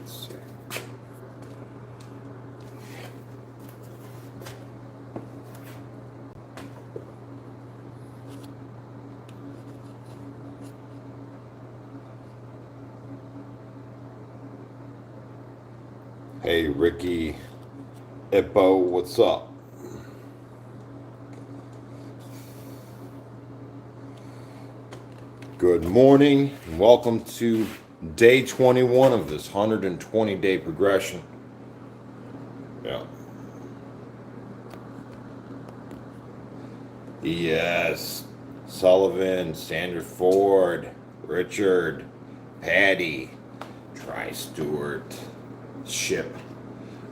Let's see. Hey, Ricky Ippo, what's up? Good morning, and welcome to day 21 of this 120-day progression. Yeah. Yes. Sullivan, Sandra Ford, Richard, Patty, Tri Stewart, Ship.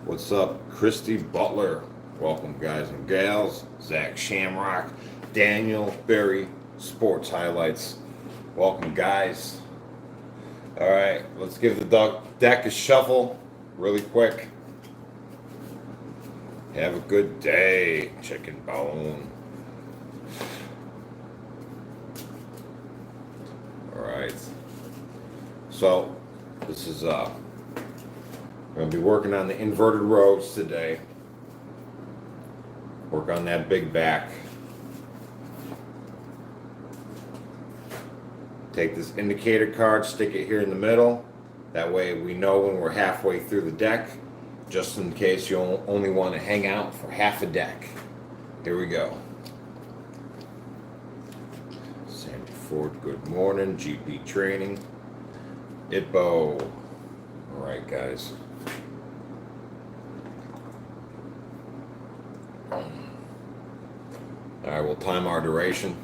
What's up? Christy Butler. Welcome, guys and gals. Zach Shamrock, Daniel Berry, Sports Highlights. Welcome, guys. All right, let's give the deck a shuffle really quick. Have a good day, chicken bone. All right. So, this is we're gonna be working on the inverted rows today. Work on that big back. Take this indicator card, stick it here in the middle. That way we know when we're halfway through the deck, just in case you only want to hang out for half a deck. Here we go. Sandy Ford, good morning. GP training. Itbo. All right, guys. All right, we'll time our duration.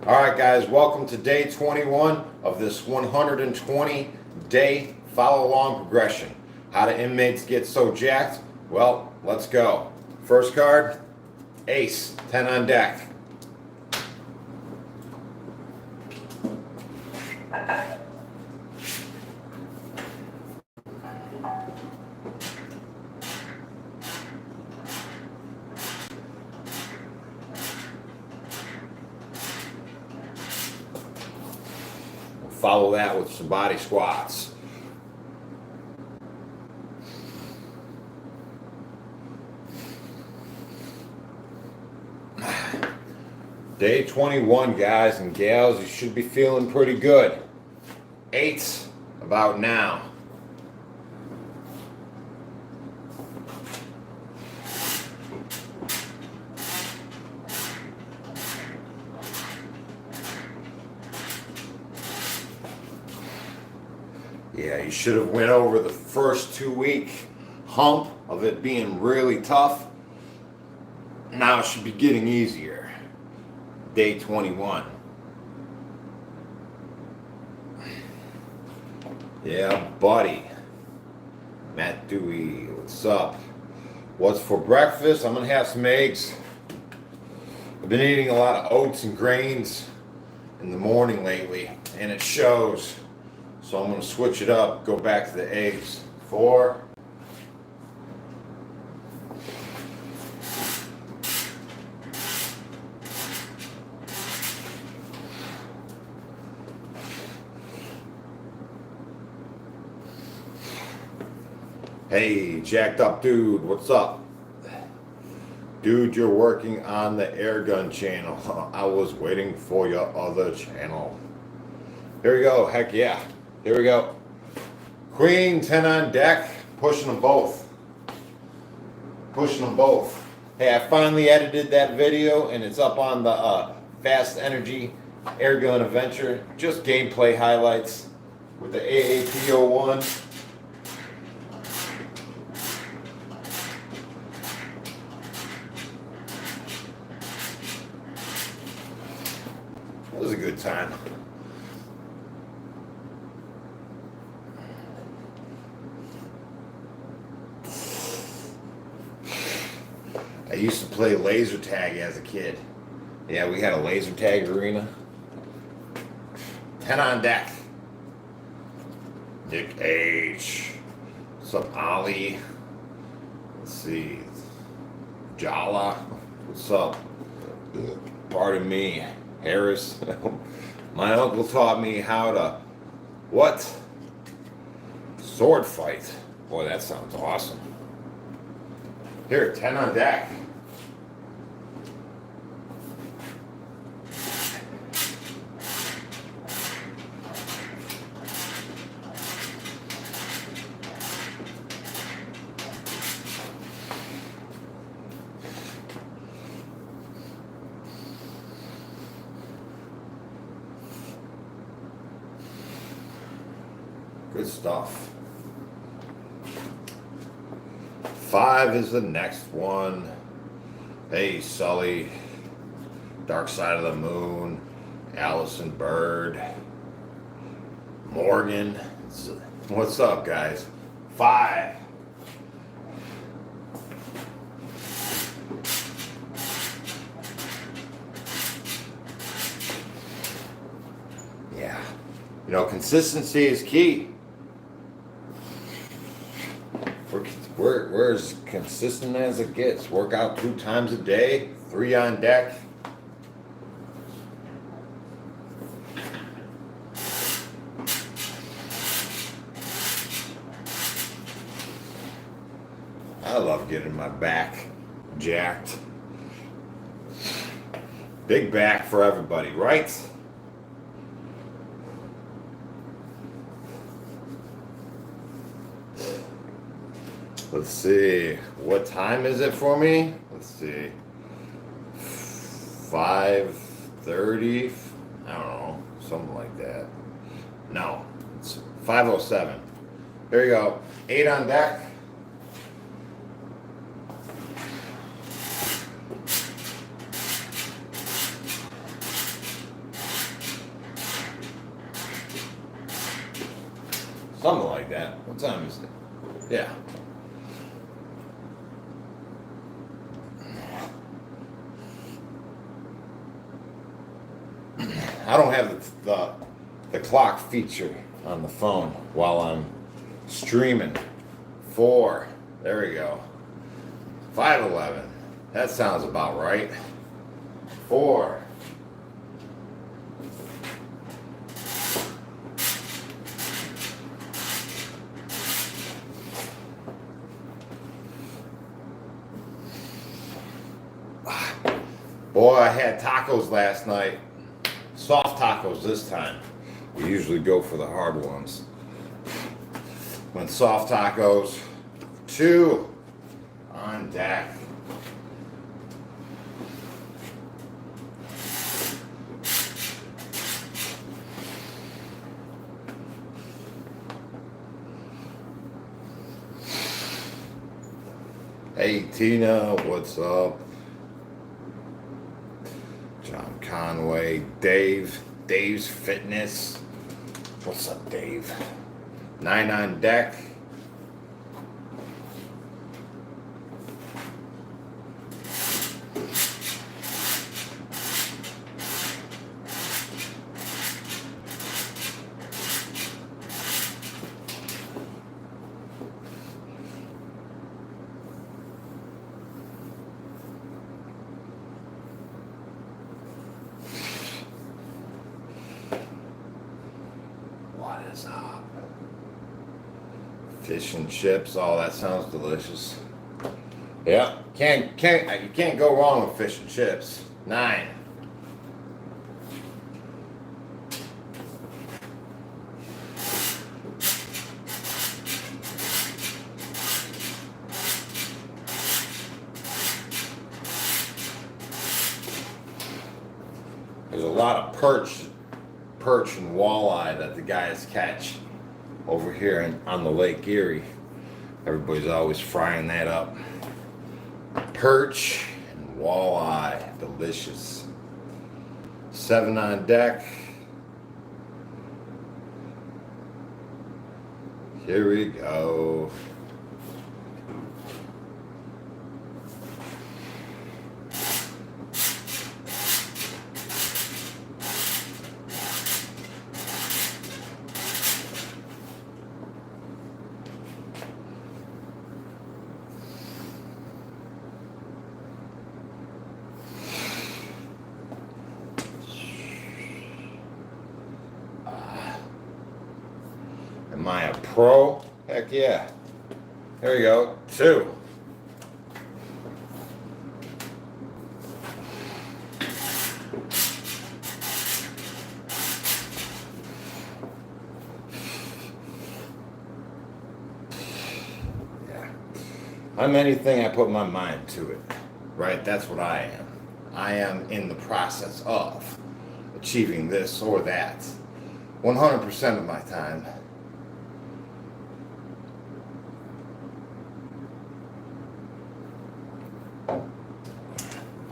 All right, guys, welcome to day 21 of this 120-day follow-along progression. How do inmates get so jacked? Well, let's go. First card, ace, 10 on deck. Follow that with some body squats. Day 21, guys and gals, you should be feeling pretty good. Eights about now. Yeah, you should have went over the first 2-week hump of it being really tough. Now it should be getting easier. Day 21. Yeah, buddy. Matt Dewey, what's up? What's for breakfast? I'm gonna have some eggs. I've been eating a lot of oats and grains in the morning lately, and it shows. So I'm going to switch it up, go back to the eggs. 4. Hey, jacked up dude, what's up? Dude, you're working on the Airgun channel. I was waiting for your other channel. Here we go, heck yeah. Here we go. Queen, 10 on deck, pushing them both. Pushing them both. Hey, I finally edited that video and it's up on the Fast Energy Airgun Adventure. Just gameplay highlights with the AAP01. It was a good time. I used to play laser tag as a kid. Yeah, we had a laser tag arena. 10 on deck. Nick H. What's up, Ollie? Let's see. Jala. What's up? Pardon me. Harris. My uncle taught me how to, what? Sword fight. Boy, that sounds awesome. Here, 10 on deck. Good stuff. 5 is the next one. Hey, Sully. Dark Side of the Moon. Allison Bird. Morgan. What's up, guys? 5. Yeah. You know, consistency is key. We're as consistent as it gets. Work out 2 times a day, 3 on deck. I love getting my back jacked. Big back for everybody, right? Let's see, what time is it for me? Let's see, 5:30, I don't know, something like that. No, it's 5:07. There you go, 8 on deck. Something like that. What time is it? Yeah. I don't have the clock feature on the phone while I'm streaming. 4. There we go. 5:11. That sounds about right. 4. Boy, I had tacos last night. Soft tacos this time. We usually go for the hard ones. Went soft tacos. 2 on deck. Hey Tina, what's up? John Conway, Dave's Fitness. What's up, Dave? 9 on deck. What is up? Fish and chips. Oh, that sounds delicious. Yeah, you can't go wrong with fish and chips. 9. There's a lot of perch and walleye that the guys catch over here on the Lake Erie. Everybody's always frying that up. Perch and walleye, delicious. 7 on deck. Here we go. I a pro? Heck yeah. There we go. 2. Yeah. I'm anything I put my mind to it. Right? That's what I am. I am in the process of achieving this or that 100% of my time.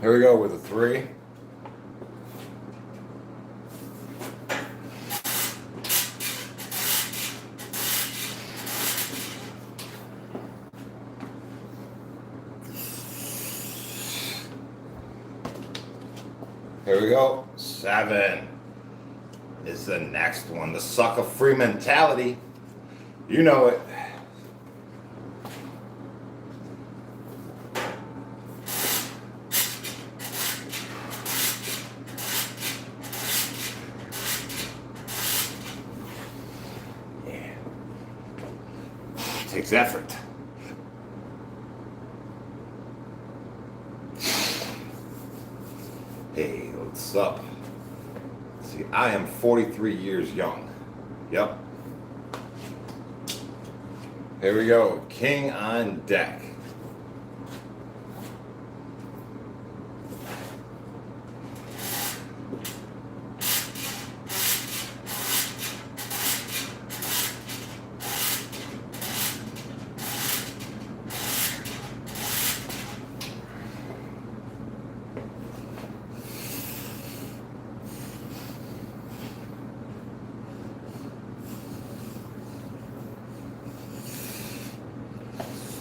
Here we go with a 3. Here we go. 7 is the next one. The sucker free mentality. You know it. Yeah. It takes effort. Hey, what's up? See, I am 43 years young. Yep. Here we go. King on deck.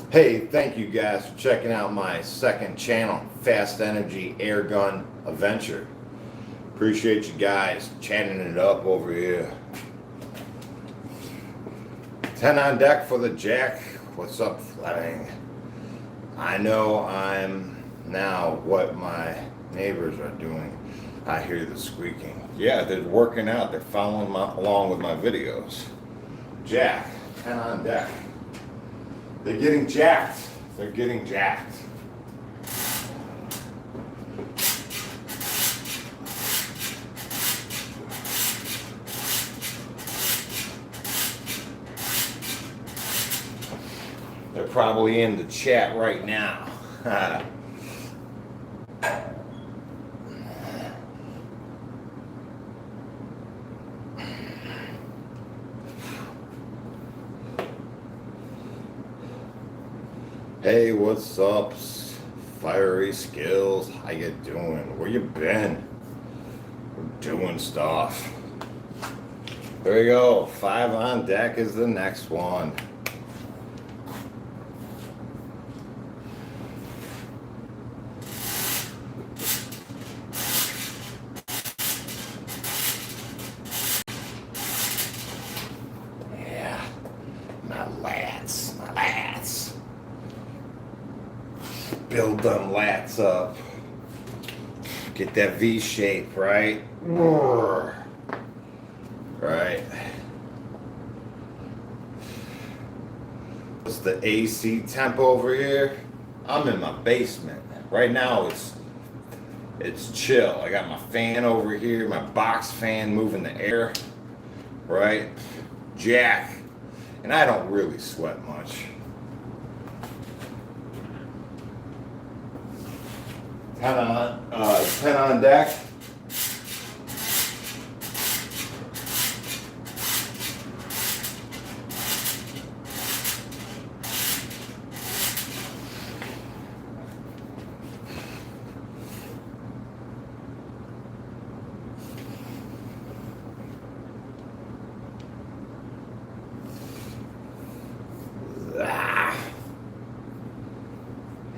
Hey, thank you guys for checking out my second channel, Fast Energy Airgun Adventure. Appreciate you guys chatting it up over here. 10 on deck for the Jack. What's up, Fleming? I know I'm now what my neighbors are doing. I hear the squeaking. Yeah, they're working out. They're following along with my videos. Jack, 10 on deck. They're getting jacked. They're getting jacked. They're probably in the chat right now. Hey, what's up, Fiery Skills? How you doing? Where you been? We're doing stuff. There we go. 5 on deck is the next one. Yeah, my lats. Build them lats up. Get that V shape, right? Right. What's the AC temp over here? I'm in my basement. Right now it's chill. I got my fan over here, my box fan moving the air. Right? Jack. And I don't really sweat much. 10 on deck.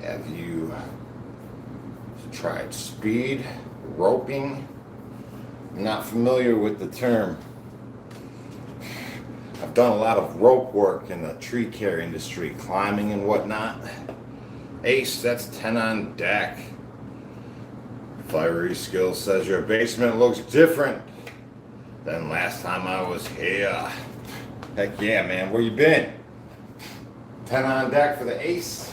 Have you tried speed roping? I'm not familiar with the term. I've done a lot of rope work in the tree care industry, climbing and whatnot. Ace, that's 10 on deck. Fiery Skills says your basement looks different than last time I was here. Heck yeah, man. Where you been? 10 on deck for the ace.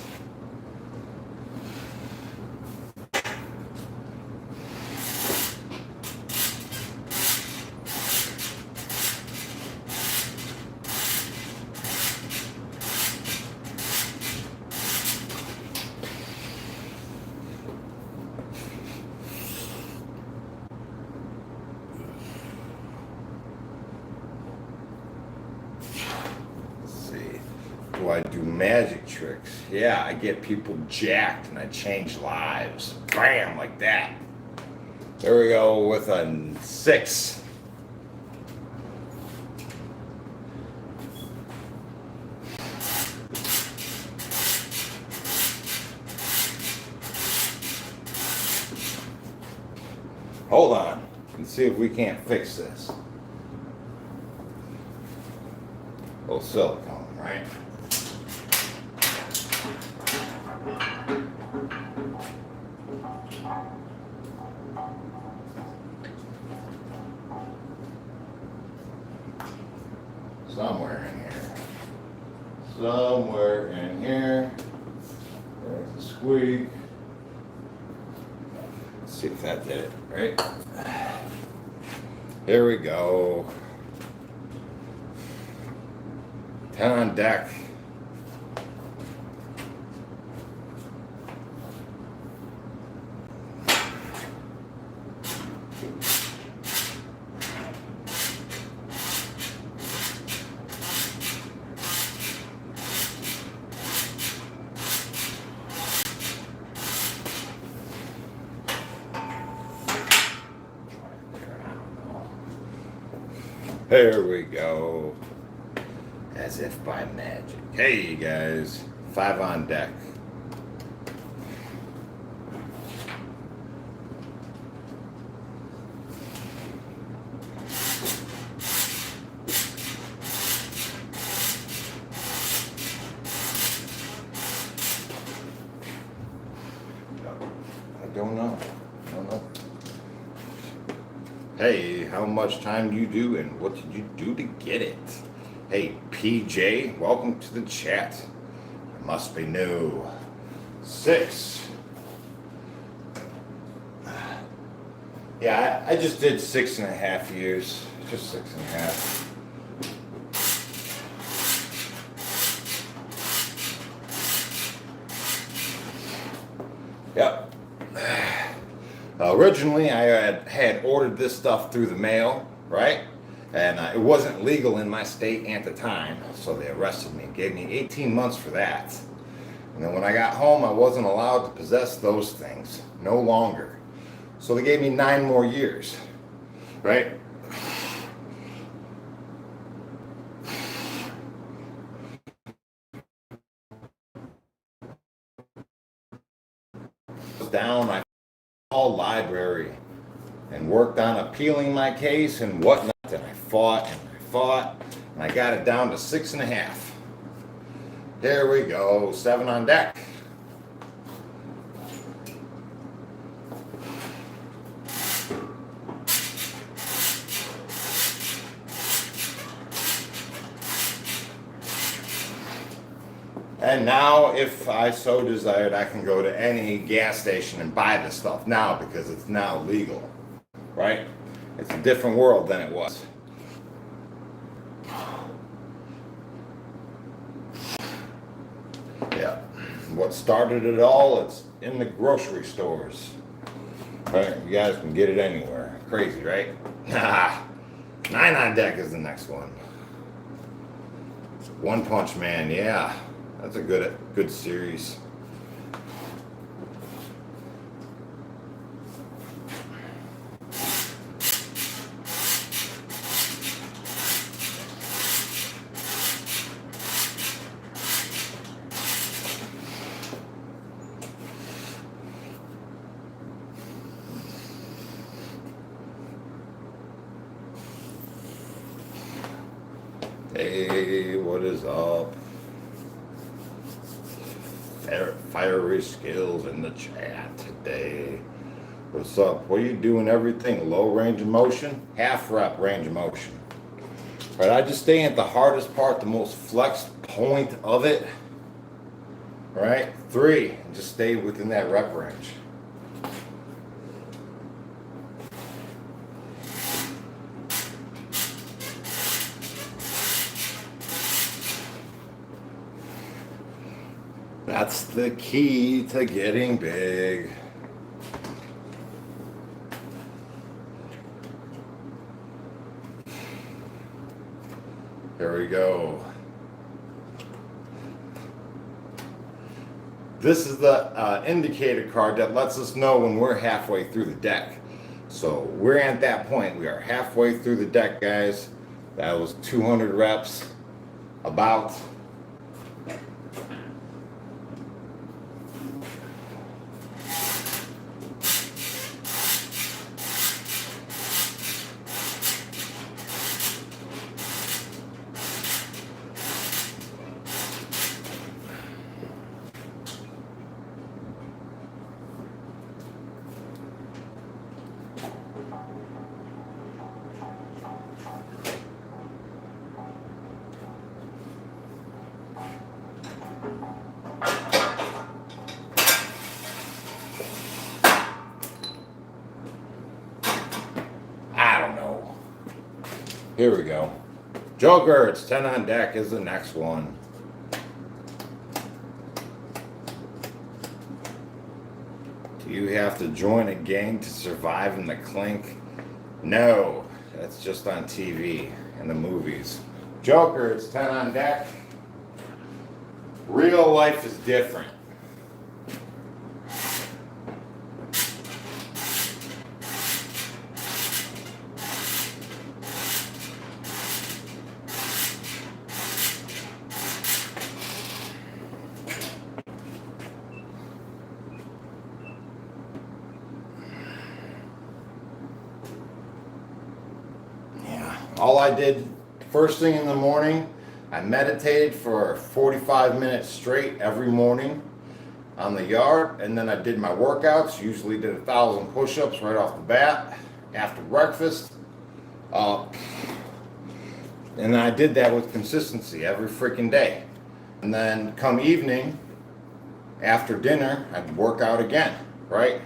Do I do magic tricks? Yeah, I get people jacked and I change lives. Bam, like that. There we go with a 6. Hold on. Let's see if we can't fix this. A little silicone, right? Somewhere in here. Somewhere in here. There's the squeak. Let's see if that did it, right? Here we go. 10 on deck. There we go. As if by magic. Hey guys, 5 on deck. I don't know. Hey, how much time do you do and what did you do to get it? Hey, PJ, welcome to the chat. It must be new. 6. Yeah, I just did 6.5 years. Just 6.5. Yep. Originally, I had ordered this stuff through the mail, right? And it wasn't legal in my state at the time, so they arrested me and gave me 18 months for that. And then when I got home, I wasn't allowed to possess those things, no longer. So they gave me 9 more years, right? Down, I called library and worked on appealing my case and whatnot, and I fought, and I got it down to 6.5. There we go, 7 on deck. And now, if I so desired, I can go to any gas station and buy this stuff now because it's now legal, right? It's a different world than it was. Yeah. What started it all, it's in the grocery stores. Right? You guys can get it anywhere. Crazy, right? 9 on deck is the next one. One Punch Man, yeah. That's a good series. Hey, what is up? Fiery skills in the chat today. What's up? What are you doing? Everything low range of motion, half rep range of motion. Right, I just stay at the hardest part, the most flexed point of it. Right, 3, just stay within that rep range. That's the key to getting big. There we go. This is the indicator card that lets us know when we're halfway through the deck. So we're at that point. We are halfway through the deck, guys. That was 200 reps. About. I don't know. Here we go. Joker, it's 10 on deck is the next one. Do you have to join a gang to survive in the clink? No, that's just on TV and the movies. Joker, it's 10 on deck. Real life is different. All I did first thing in the morning, I meditated for 45 minutes straight every morning on the yard, and then I did my workouts. Usually did 1,000 push-ups right off the bat after breakfast. And I did that with consistency every freaking day. And then come evening, after dinner, I'd work out again, right?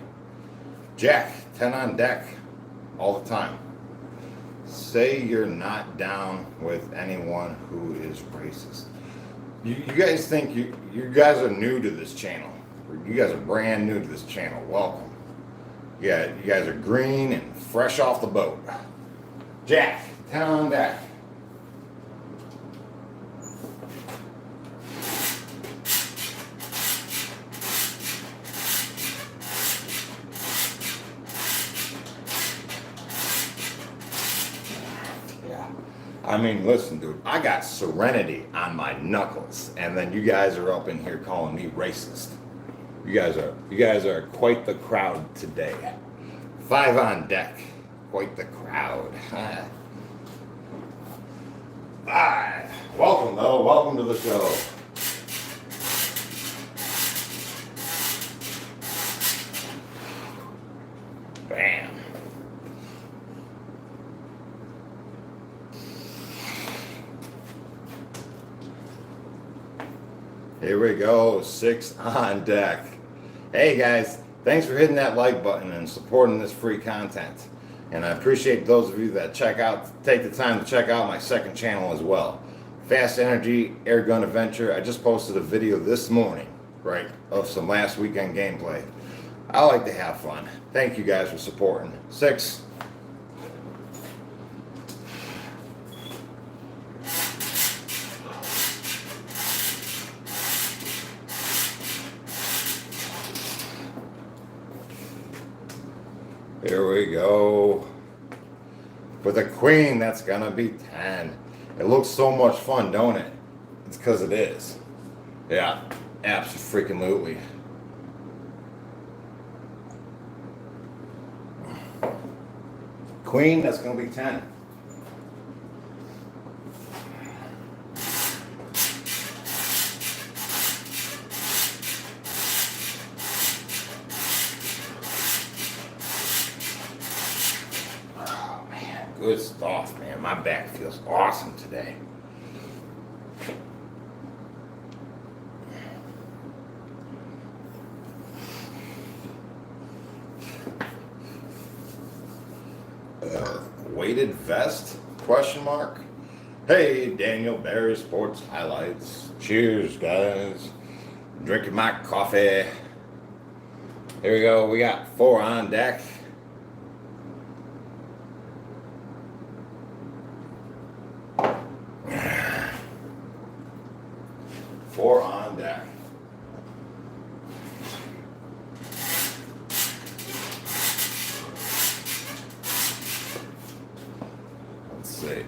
Jack, 10 on deck all the time. Say you're not down with anyone who is racist. You guys think you guys are new to this channel. You guys are brand new to this channel. Welcome. Yeah, you guys are green and fresh off the boat. Jack, 10 on deck. I mean, listen, dude, I got serenity on my knuckles, and then you guys are up in here calling me racist. You guys are quite the crowd today. 5 on deck, quite the crowd. Alright, welcome though, welcome to the show. Bam. Here we go, 6 on deck. Hey guys, thanks for hitting that like button and supporting this free content. And I appreciate those of you that take the time to check out my second channel as well. Fast Energy Air Gun Adventure. I just posted a video this morning, right, of some last weekend gameplay. I like to have fun. Thank you guys for supporting. 6. Here we go. For the queen, that's gonna be 10. It looks so much fun, don't it? It's because it is. Yeah, absolutely. Queen, that's gonna be 10. Good stuff, man. My back feels awesome today. Weighted vest? Question mark. Hey, Daniel Barry Sports Highlights. Cheers, guys. Drinking my coffee. Here we go. We got 4 on deck. Four on deck. Let's see.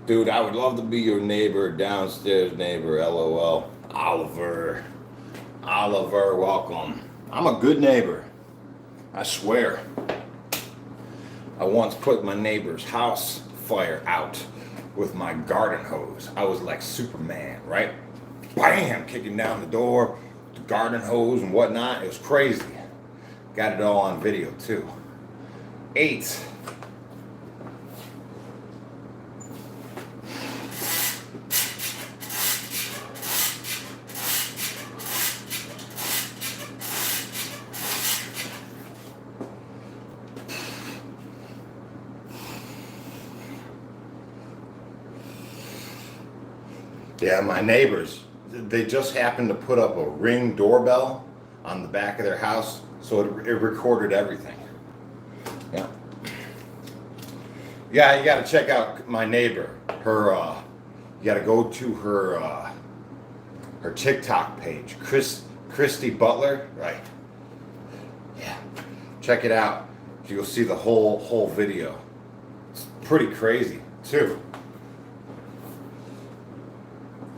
Dude, I would love to be your neighbor, downstairs neighbor, LOL. Oliver, welcome. I'm a good neighbor. I swear. I once put my neighbor's house fire out with my garden hose. I was like Superman, right? Bam! Kicking down the door, the garden hose and whatnot. It was crazy. Got it all on video too. 8. Yeah, my neighbors, they just happened to put up a Ring doorbell on the back of their house, so it recorded everything. Yeah. Yeah, you got to check out my neighbor. You got to go to her TikTok page, Christy Butler, right? Yeah. Check it out. You'll see the whole video. It's pretty crazy too.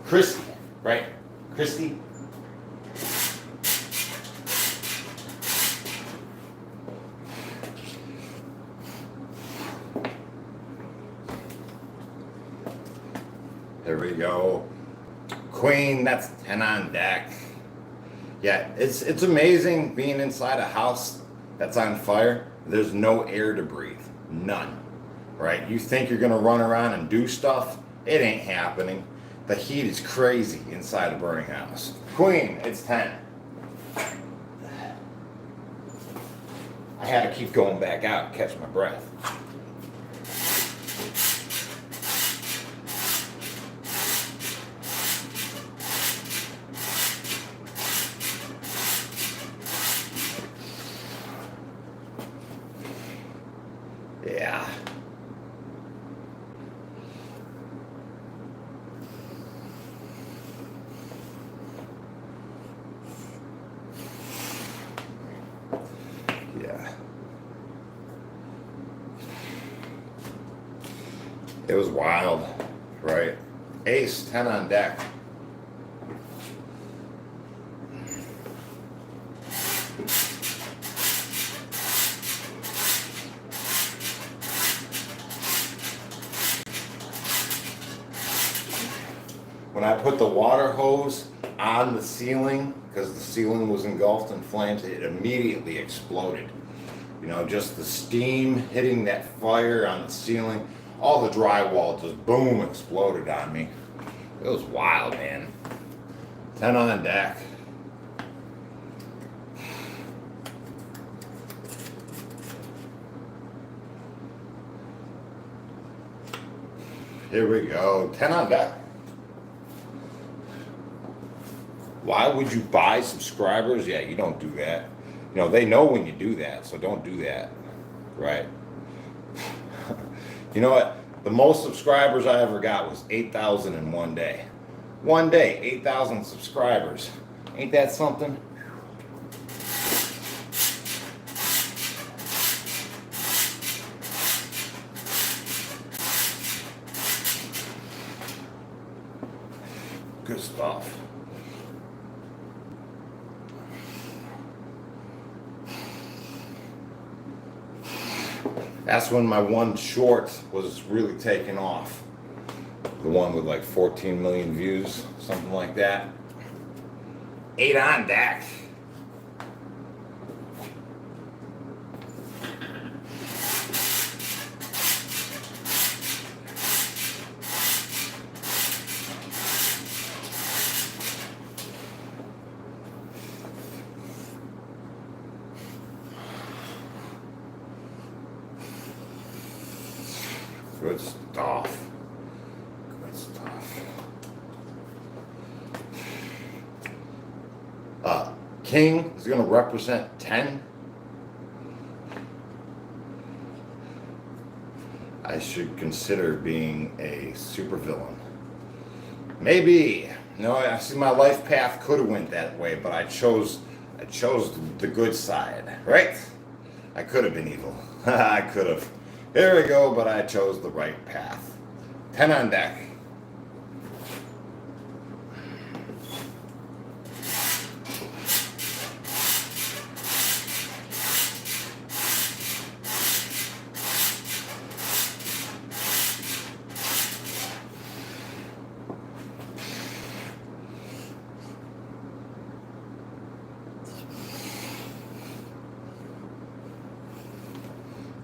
Christy, right? Christy. There we go. Queen, that's 10 on deck. Yeah, it's amazing being inside a house that's on fire. There's no air to breathe. None. Right? You think you're gonna run around and do stuff? It ain't happening. The heat is crazy inside a burning house. Queen, it's 10. I had to keep going back out and catch my breath. Yeah. It was wild, right? Ace, 10 on deck. When I put the water hose on the ceiling, because the ceiling was engulfed in flames, it immediately exploded. You know, just the steam hitting that fire on the ceiling, all the drywall just boom exploded on me. It was wild, man. 10 on deck. Here we go. 10 on deck. Why would you buy subscribers? Yeah, you don't do that. You know, they know when you do that, so don't do that. Right? You know what? The most subscribers I ever got was 8,000 in one day. One day, 8,000 subscribers. Ain't that something? Good stuff. That's when my one short was really taking off. The one with like 14 million views, something like that. 8 on deck. Good stuff. Good stuff. King is going to represent 10. I should consider being a supervillain. Maybe. No, I see my life path could have went that way, but I chose the good side, right? I could have been evil. I could have. Here we go, but I chose the right path. 10 on deck.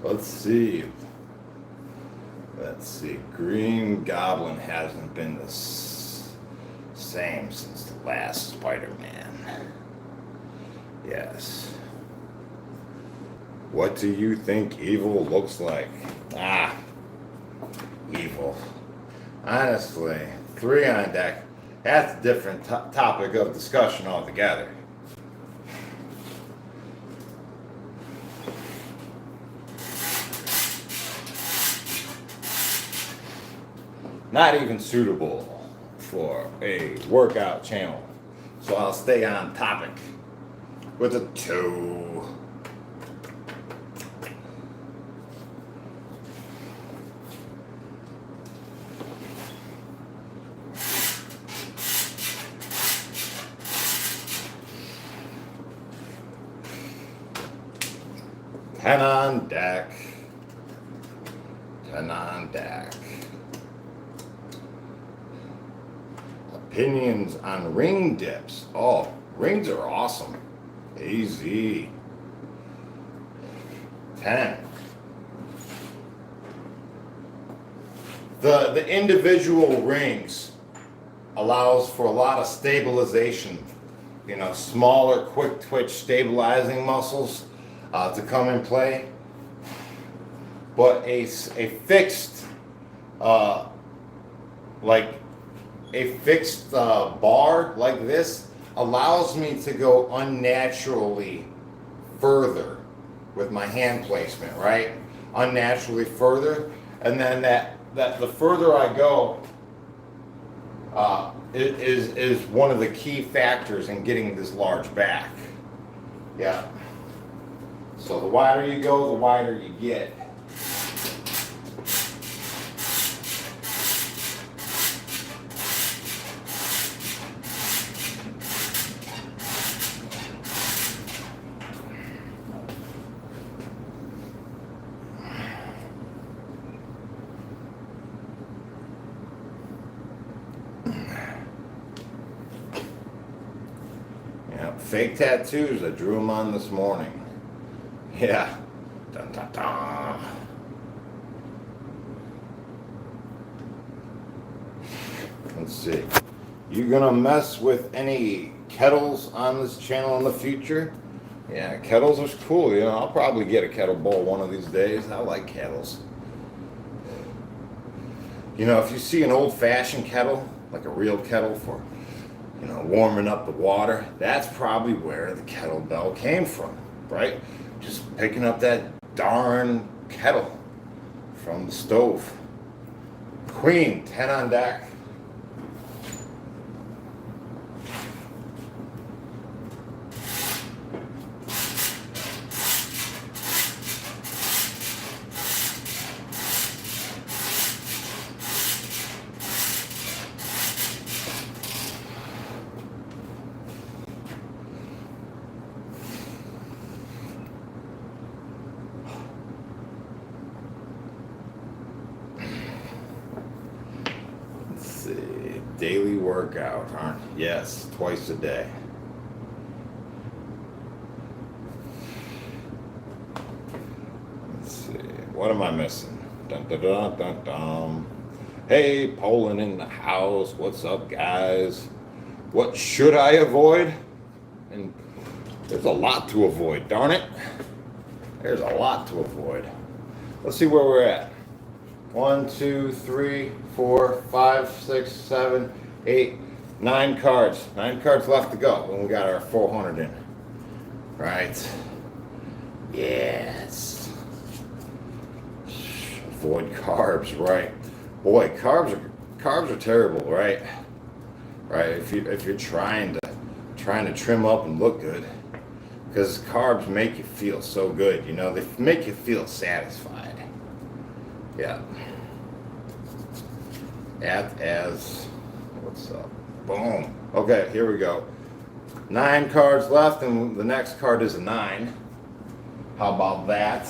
Let's see. Green Goblin hasn't been the same since the last Spider-Man. Yes. What do you think evil looks like? Evil. Honestly, 3 on deck. That's a different topic of discussion altogether. Not even suitable for a workout channel. So I'll stay on topic with a 2. Ten on deck. 10 on deck. Opinions on ring dips. Oh, rings are awesome. Easy. 10. The individual rings allows for a lot of stabilization. You know, smaller, quick twitch stabilizing muscles to come in play. But a fixed, bar like this allows me to go unnaturally further with my hand placement, right? Unnaturally further, and then that the further I go is one of the key factors in getting this large back. Yeah. So the wider you go, the wider you get. Fake tattoos, I drew them on this morning. Yeah. Dun, dun, dun. Let's see. You gonna mess with any kettles on this channel in the future? Yeah, kettles are cool. You know, I'll probably get a kettle bowl one of these days. I like kettles. You know, if you see an old-fashioned kettle, like a real kettle for, you know, warming up the water, that's probably where the kettlebell came from, right? Just picking up that darn kettle from the stove. Queen, 10 on deck. Daily workout, huh? Yes, twice a day. Let's see, what am I missing? Dun, dun, dun, dun, dun. Hey, Poland in the house. What's up, guys? What should I avoid? And there's a lot to avoid, darn it. There's a lot to avoid. Let's see where we're at. 1, 2, 3, 4, 5, 6, 7, 8, 9 cards. 9 cards left to go when we got our 400 in. Right. Yes. Avoid carbs, right? Boy, carbs are terrible, right? Right. If you're trying to trim up and look good, because carbs make you feel so good, you know, they make you feel satisfied. Yeah. As what's up? Boom. Okay, here we go. 9 cards left, and the next card is a 9. How about that?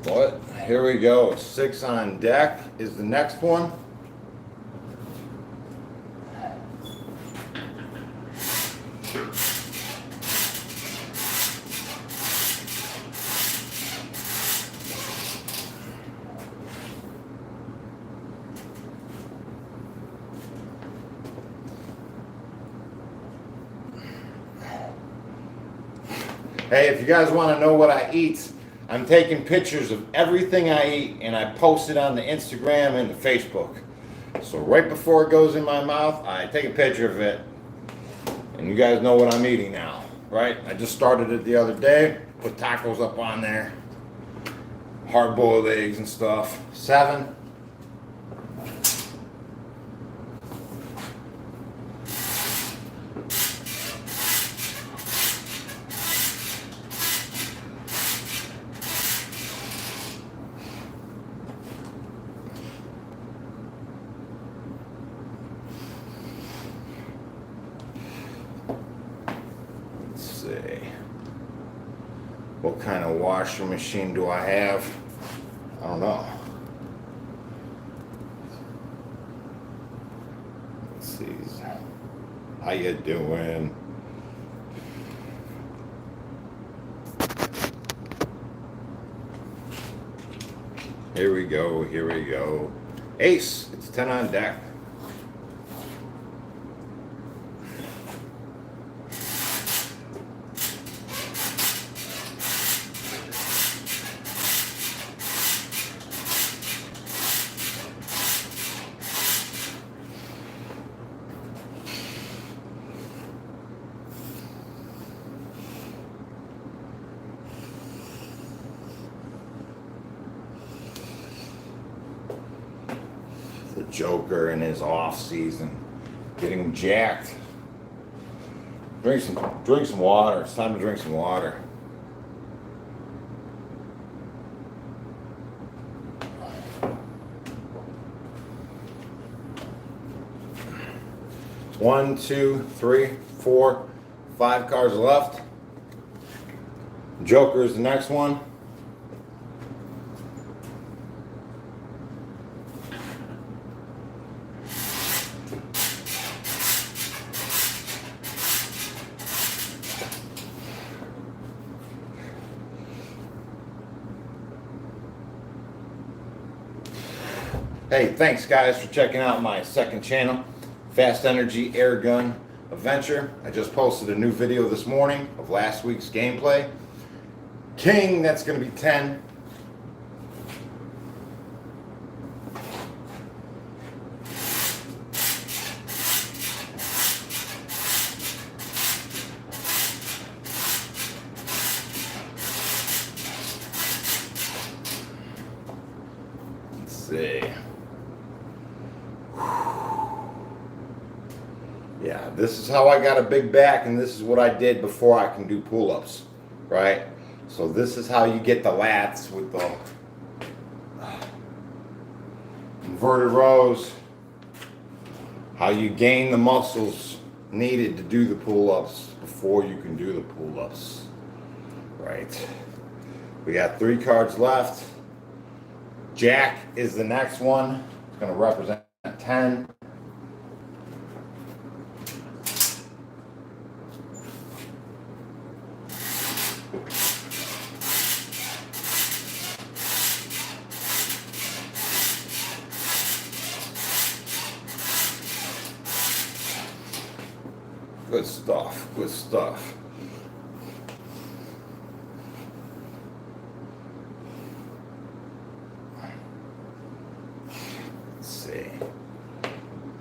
What? Here we go. 6 on deck is the next one. Hey, if you guys want to know what I eat, I'm taking pictures of everything I eat and I post it on the Instagram and the Facebook. So right before it goes in my mouth, I take a picture of it. And you guys know what I'm eating now, right? I just started it the other day, put tacos up on there, hard-boiled eggs and stuff. 7. What kind of washing machine do I have? I don't know. Let's see. How you doing? Here we go, here we go. Ace, it's 10 on deck. The Joker in his off season, getting him jacked. Drink some water. It's time to drink some water. One, 2, 3, 4, 5 cards left. Joker is the next one. Hey, thanks guys for checking out my second channel, Fast Energy Air Gun Adventure. I just posted a new video this morning of last week's gameplay. King, that's going to be 10. Let's see. Yeah, this is how I got a big back, and this is what I did before I can do pull-ups, right? So this is how you get the lats with the inverted rows, how you gain the muscles needed to do the pull-ups before you can do the pull-ups, right? We got 3 cards left. Jack is the next one. It's going to represent 10. Good stuff, good stuff.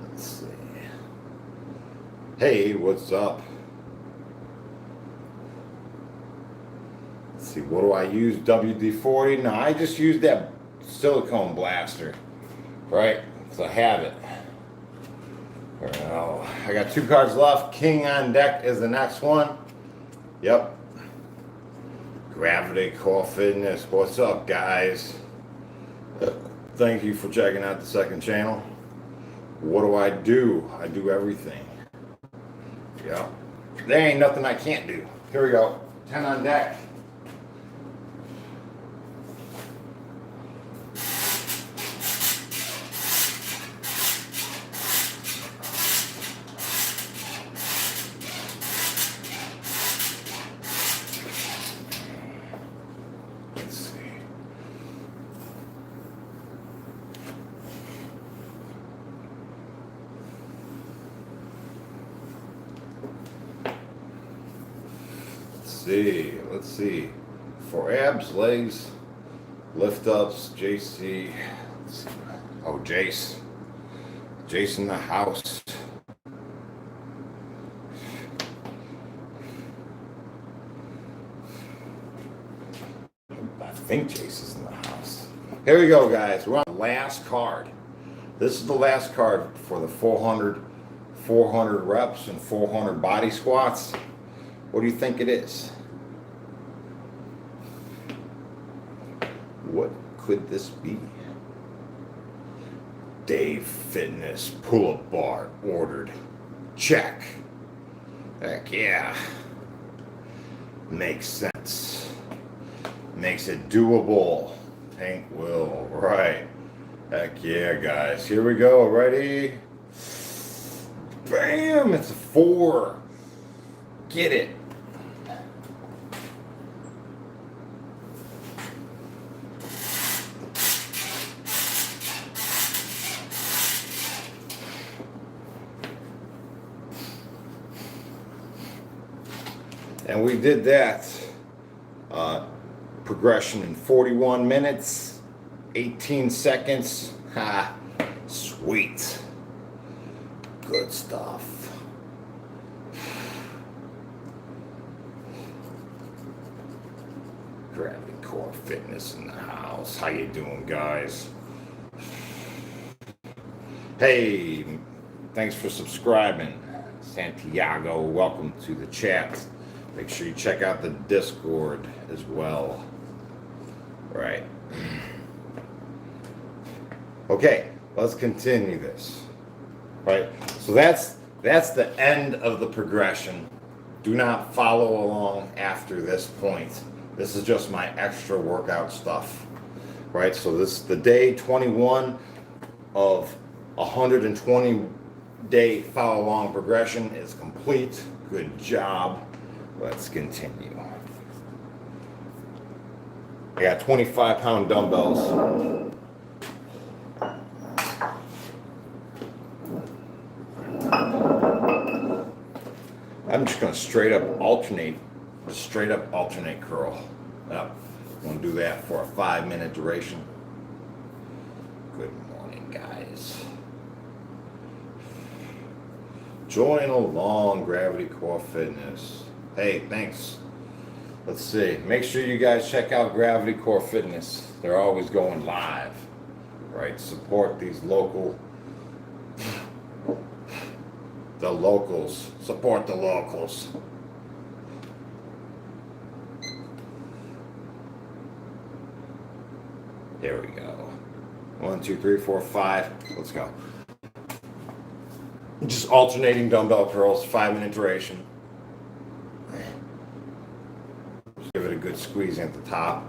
Let's see. Hey, what's up? Let's see, what do I use? WD-40? No, I just use that silicone blaster, right? So I have it. Well, I got 2 cards left. King on deck is the next one. Yep. Gravity Core Fitness. What's up, guys? Thank you for checking out the second channel. What do? I do everything. Yep. There ain't nothing I can't do. Here we go. 10 on deck. Let's see. For abs, legs, lift ups, JC. Let's see. Oh, Jace. Jace in the house. I think Jace is in the house. Here we go, guys. We're on the last card. This is the last card for the 400 reps and 400 body squats. What do you think it is? What could this be? Dave Fitness pull-up bar ordered. Check. Heck yeah. Makes sense. Makes it doable. Tank will. Right. Heck yeah, guys. Here we go. Ready? Bam! It's a 4. Get it. And we did that progression in 41 minutes, 18 seconds. Ha, sweet. Good stuff. Gravity Core Fitness in the house. How you doing, guys? Hey, thanks for subscribing. Santiago, welcome to the chat. Make sure you check out the Discord as well. Right. Okay, let's continue this. Right. So that's the end of the progression. Do not follow along after this point. This is just my extra workout stuff. Right? So this the day 21 of 120 day follow along progression is complete. Good job. Let's continue. I got 25-pound dumbbells. I'm just going to straight up alternate curl. Yep. I'm going to do that for a 5-minute duration. Good morning, guys. Join along, Gravity Core Fitness. Hey, thanks. Let's see. Make sure you guys check out Gravity Core Fitness. They're always going live. Right? Support these locals. Support the locals. There we go. 1, 2, 3, 4, 5. Let's go. Just alternating dumbbell curls, 5-minute duration. Just give it a good squeeze at the top.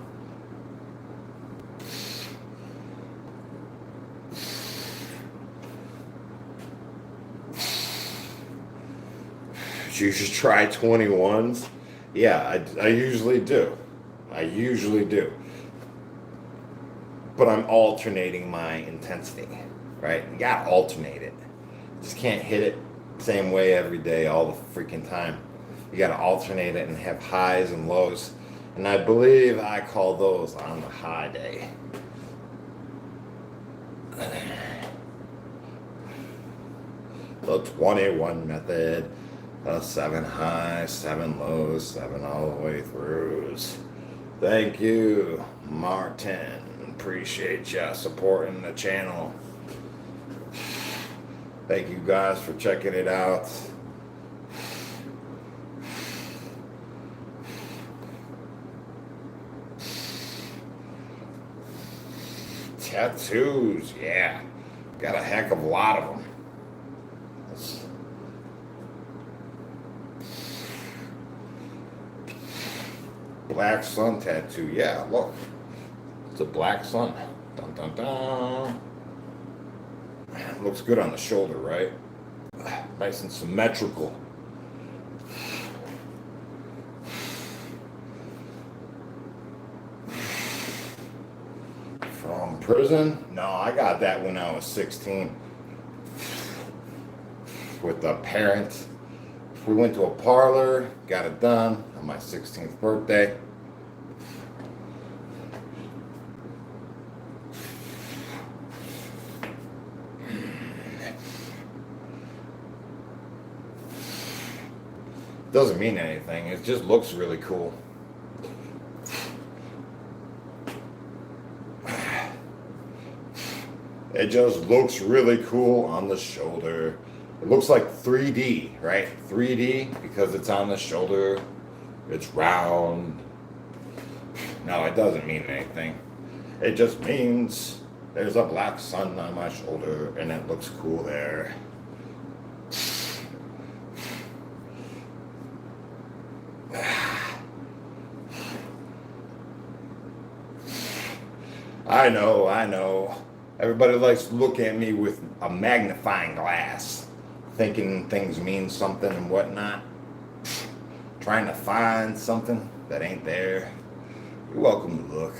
You should try 21s. Yeah, I usually do. I usually do. But I'm alternating my intensity, right? You gotta alternate it. Just can't hit it same way every day all the freaking time. You gotta alternate it and have highs and lows. And I believe I call those on the high day. The 21 method. 7 highs, 7 lows, 7 all the way throughs. Thank you, Martin. Appreciate ya supporting the channel. Thank you guys for checking it out. Tattoos, yeah. Got a heck of a lot of them. Black sun tattoo, yeah, look. It's a black sun. Dun dun dun. Looks good on the shoulder, right? Nice and symmetrical. From prison? No, I got that when I was 16. With a parent. We went to a parlor, got it done on my 16th birthday. Doesn't mean anything, it just looks really cool. It just looks really cool on the shoulder. It looks like 3D, right? 3D because it's on the shoulder. It's round. No, it doesn't mean anything. It just means there's a black sun on my shoulder and it looks cool there. I know. Everybody likes to look at me with a magnifying glass, thinking things mean something and whatnot. Trying to find something that ain't there. You're welcome to look.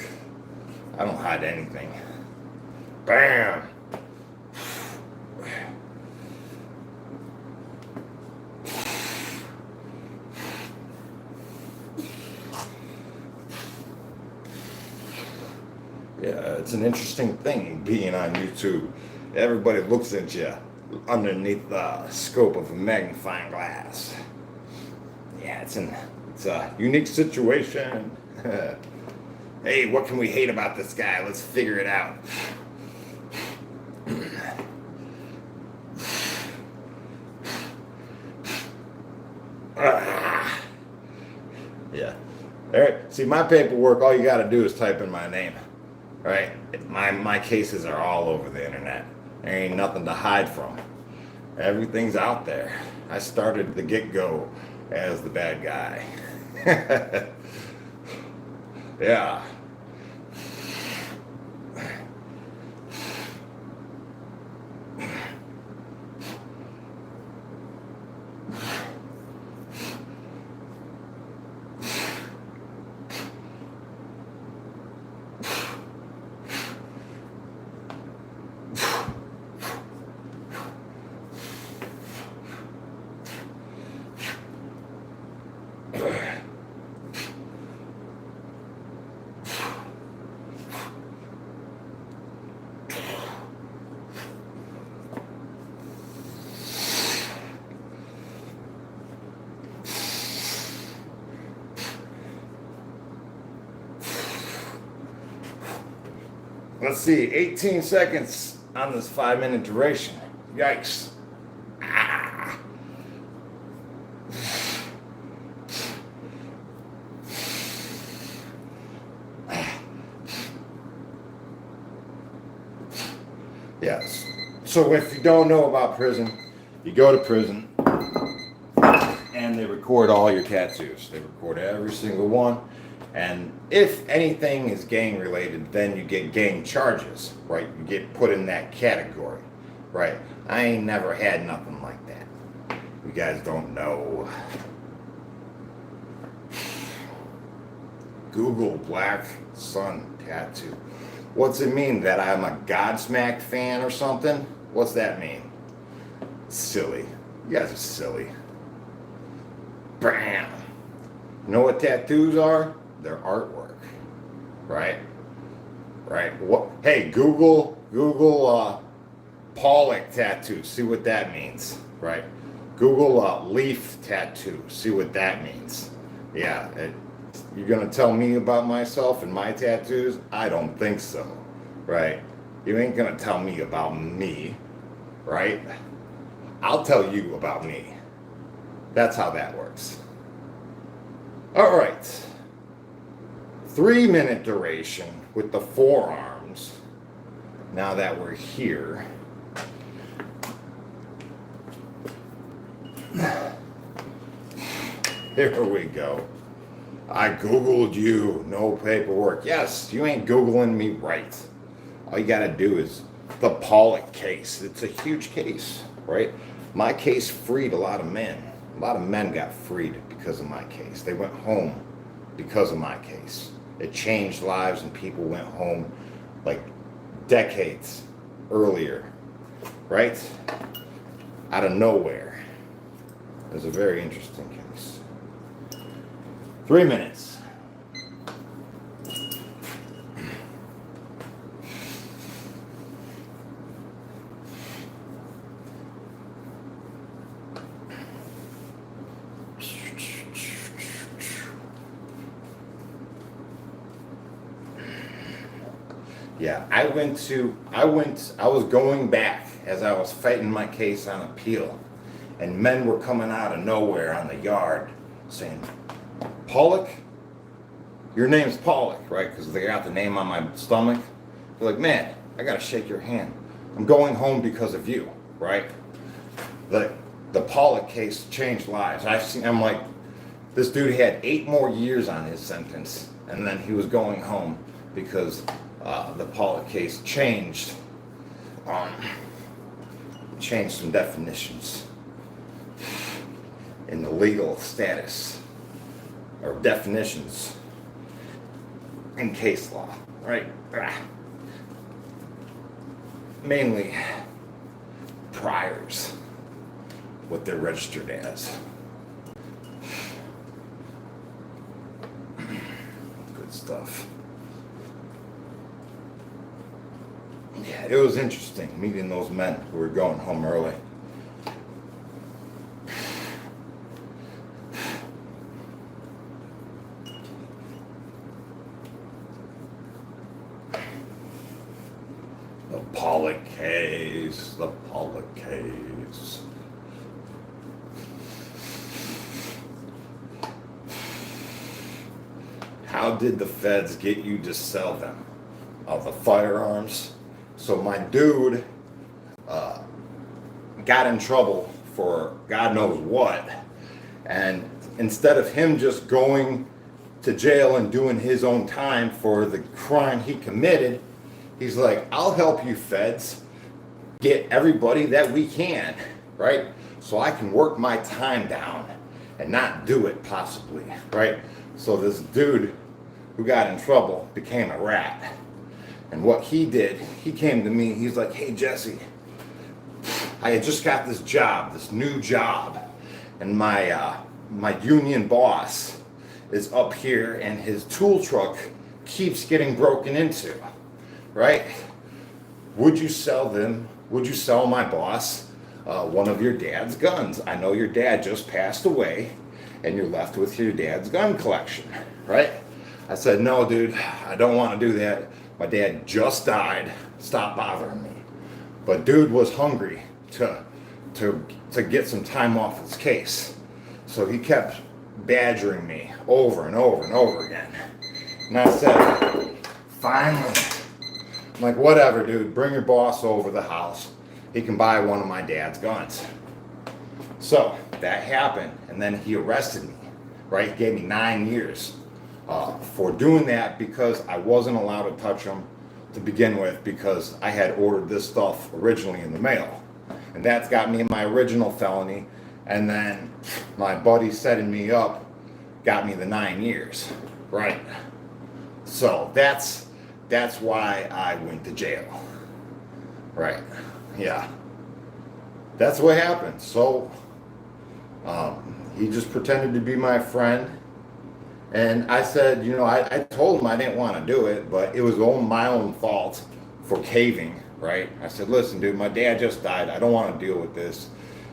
I don't hide anything. Bam! Yeah, it's an interesting thing being on YouTube. Everybody looks at you underneath the scope of a magnifying glass. Yeah, it's a unique situation. Hey, what can we hate about this guy? Let's figure it out. Yeah. All right. See, my paperwork, all you got to do is type in my name. Right? My cases are all over the internet. There ain't nothing to hide from. Everything's out there. I started the get-go as the bad guy. Yeah. Let's see, 18 seconds on this 5-minute duration. Yikes. Ah. Yes. So if you don't know about prison, you go to prison and they record all your tattoos. They record every single one. And if anything is gang related, then you get gang charges, right? You get put in that category, right? I ain't never had nothing like that. guys don't know. Google Black Sun tattoo. What's it mean? That I'm a Godsmack fan or something? What's that mean? Silly. You guys are silly. Bam. You know what tattoos are? They're artwork. Right? Right? What? Hey, Google Pollock tattoo. See what that means. Right? Google leaf tattoo. See what that means. Yeah. You're gonna tell me about myself and my tattoos? I don't think so. Right? You ain't gonna tell me about me. Right? I'll tell you about me. That's how that works. All right. 3-minute duration with the forearms. Now that we're here. Here we go. I Googled you, no paperwork. Yes, you ain't Googling me right. All you gotta do is the Pollock case. It's a huge case, right? My case freed a lot of men. A lot of men got freed because of my case. They went home because of my case. It changed lives and people went home like decades earlier, right? Out of nowhere. It was a very interesting case. 3 minutes. Yeah, I was going back as I was fighting my case on appeal, and men were coming out of nowhere on the yard saying, Pollock? Your name's Pollock, right? Because they got the name on my stomach. They're like, man, I gotta shake your hand. I'm going home because of you, right? The Pollock case changed lives. I'm like, this dude had 8 more years on his sentence, and then he was going home because the Pollock case changed some definitions in the legal status or definitions in case law, right? Mainly priors, what they're registered as. Good stuff. Yeah, it was interesting meeting those men who were going home early. The Pollock case, the Pollock case. How did the feds get you to sell them? The firearms. So my dude got in trouble for God knows what. And instead of him just going to jail and doing his own time for the crime he committed, he's like, I'll help you feds get everybody that we can, right? So I can work my time down and not do it possibly, right? So this dude who got in trouble became a rat. And what he did, he came to me, he's like, hey Jesse, I had just got this job, this new job, and my union boss is up here and his tool truck keeps getting broken into, right? Would you sell my boss one of your dad's guns? I know your dad just passed away and you're left with your dad's gun collection, right? I said, no dude, I don't want to do that. My dad just died. Stop bothering me. But dude was hungry to get some time off his case. So he kept badgering me over and over and over again. And I said, finally, I'm like, whatever, dude, bring your boss over the house. He can buy one of my dad's guns. So that happened, and then he arrested me, right? He gave me 9 years. For doing that because I wasn't allowed to touch them to begin with because I had ordered this stuff originally in the mail. And that's got me in my original felony And then my buddy setting me up got me the 9 years, right? So that's why I went to jail, right? Yeah, that's what happened. So he just pretended to be my friend, and I said, I told him I didn't want to do it, but it was my own fault for caving, right? I said, listen, dude, my dad just died. I don't want to deal with this.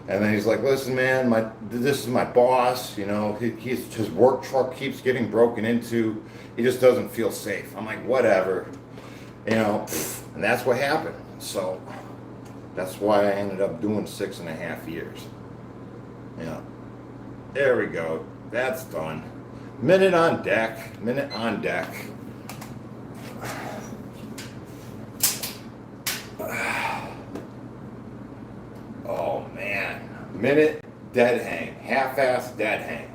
And then he's like, listen, man, this is my boss. His work truck keeps getting broken into. He just doesn't feel safe. I'm like, whatever, and that's what happened. So that's why I ended up doing 6.5 years. Yeah, there we go. That's done. Minute on deck. Minute on deck. Oh man, minute dead hang, half-ass dead hang.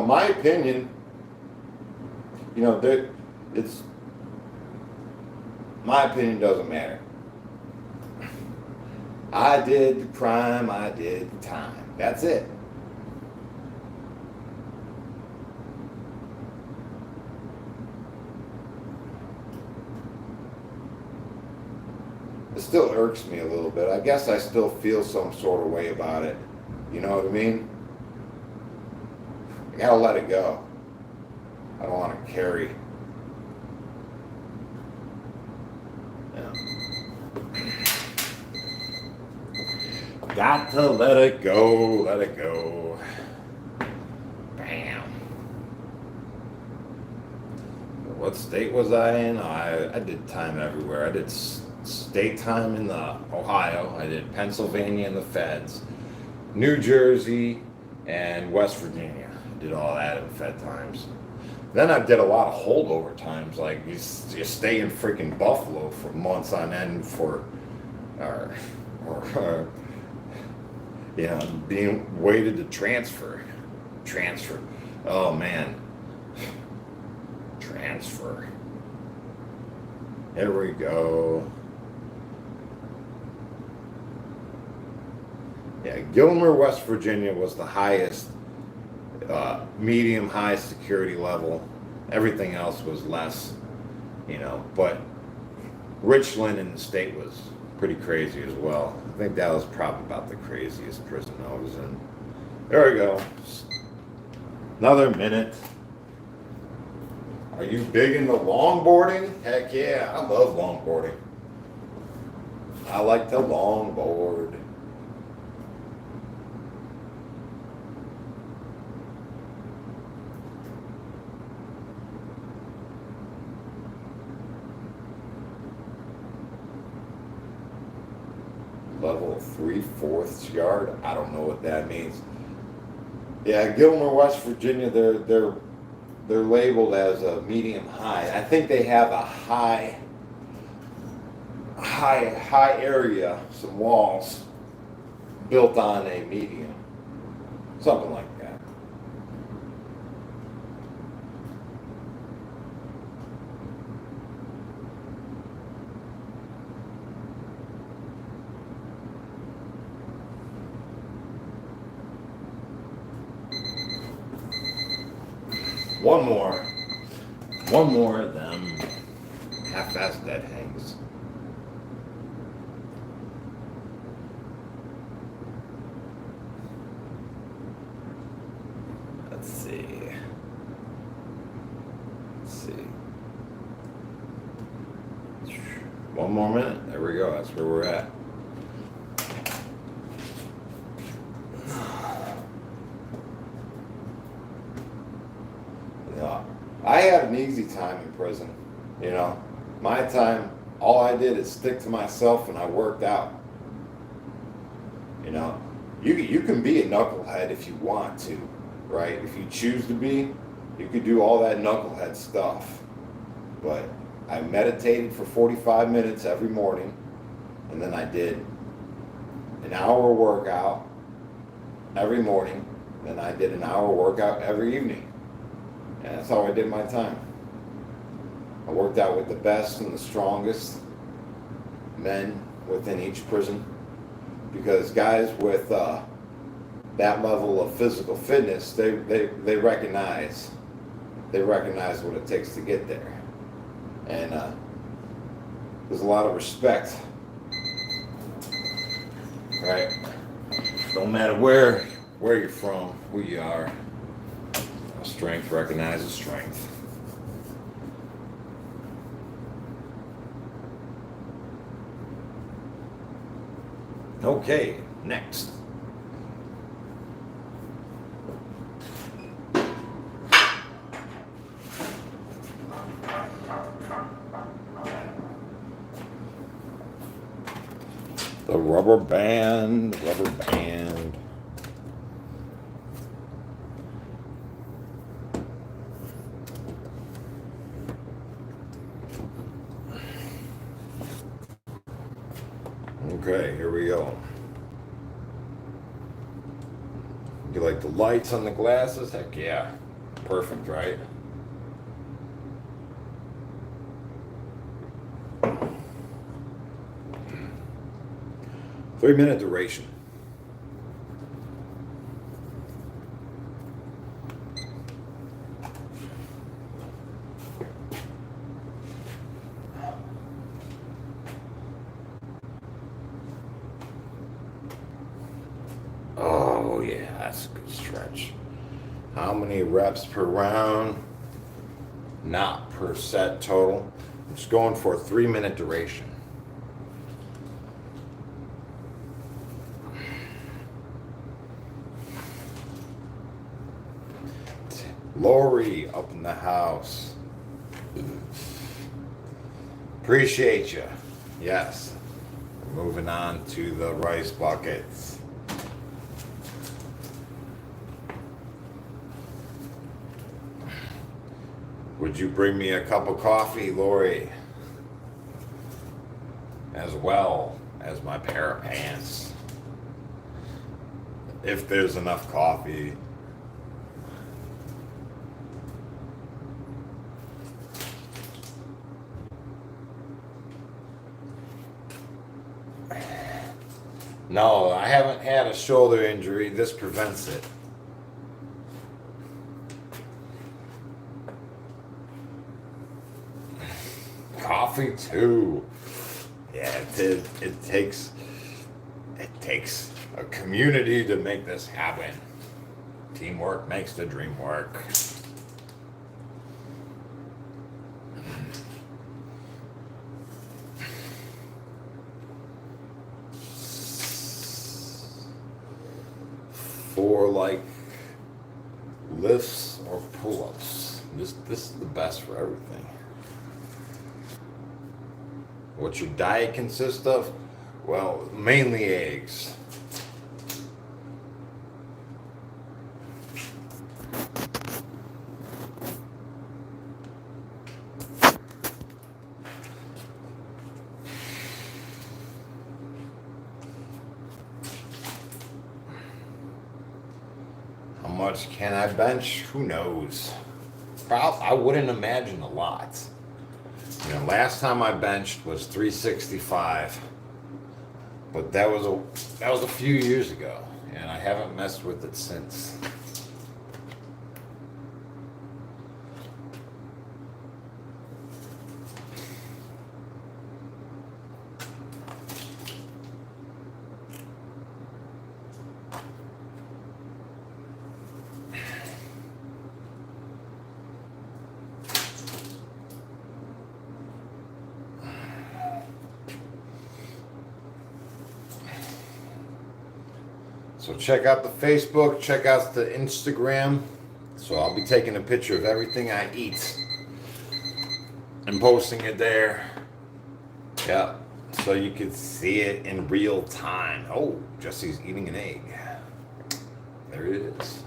My opinion, it's my opinion doesn't matter. I did the crime, I did the time. That's it. It still irks me a little bit. I guess I still feel some sort of way about it. You know what I mean? I gotta let it go. I don't want to carry. Yeah. Got to let it go, let it go. Bam. What state was I in? I did time everywhere. I did state time in the Ohio. I did Pennsylvania in the feds, New Jersey, and West Virginia. I did all that in fed times. Then I did a lot of holdover times, like you stay in freaking Buffalo for months on end for, being waited to transfer. Oh man, transfer. Here we go. Yeah, Gilmer, West Virginia was the highest, medium high security level. Everything else was less, but Richland in the state was pretty crazy as well. I think that was probably about the craziest prison I was in. There we go. Another minute. Are you big into longboarding? Heck yeah, I love longboarding. I like to longboard. Level 3/4 yard. I don't know what that means. Yeah, Gilmer, West Virginia. They're labeled as a medium high. I think they have a high area, some walls built on a medium, something like that. One more of them half-ass dead hangs. Let's see. One more minute. There we go. That's where we're at. I had an easy time in prison. My time, all I did is stick to myself and I worked out. You can be a knucklehead if you want to, right? If you choose to be, you could do all that knucklehead stuff. But I meditated for 45 minutes every morning, and then I did an hour workout every morning, then I did an hour workout every evening. And that's how I did my time. I worked out with the best and the strongest men within each prison, because guys with that level of physical fitness, they recognize what it takes to get there, and there's a lot of respect, right? No matter where you're from, who you are, strength recognizes strength. Okay, next. The rubber band. Okay, here we go. You like the lights on the glasses? Heck yeah. Perfect, right? Three-minute duration. Oh yeah, that's a good stretch. How many reps per round? Not per set total. I'm just going for a 3-minute duration. Lori up in the house. Appreciate you. Yes. Moving on to the rice buckets. Would you bring me a cup of coffee, Lori? As well as my pair of pants. If there's enough coffee. No, I haven't had a shoulder injury. This prevents it. Coffee too. Yeah, it takes a community to make this happen. Teamwork makes the dream work. For like lifts or pull-ups. This is the best for everything. What's your diet consist of? Well, mainly eggs. How much can I bench? Who knows? I wouldn't imagine a lot. You know, last time I benched was 365, but that was a few years ago, and I haven't messed with it since. So check out the Facebook, check out the Instagram. So I'll be taking a picture of everything I eat and posting it there. Yeah, so you can see it in real time. Oh, Jesse's eating an egg. There it is.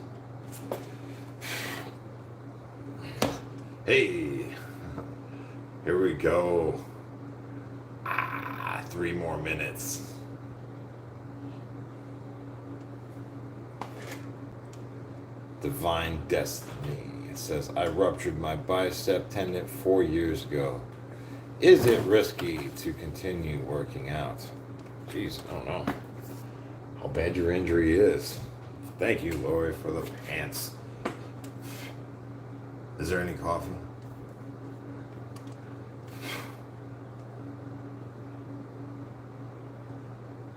Hey, here we go. 3 more minutes. Divine destiny. says, I ruptured my bicep tendon 4 years ago. Is it risky to continue working out? Jeez, I don't know how bad your injury is. Thank you, Lori, for the pants. Is there any coffee?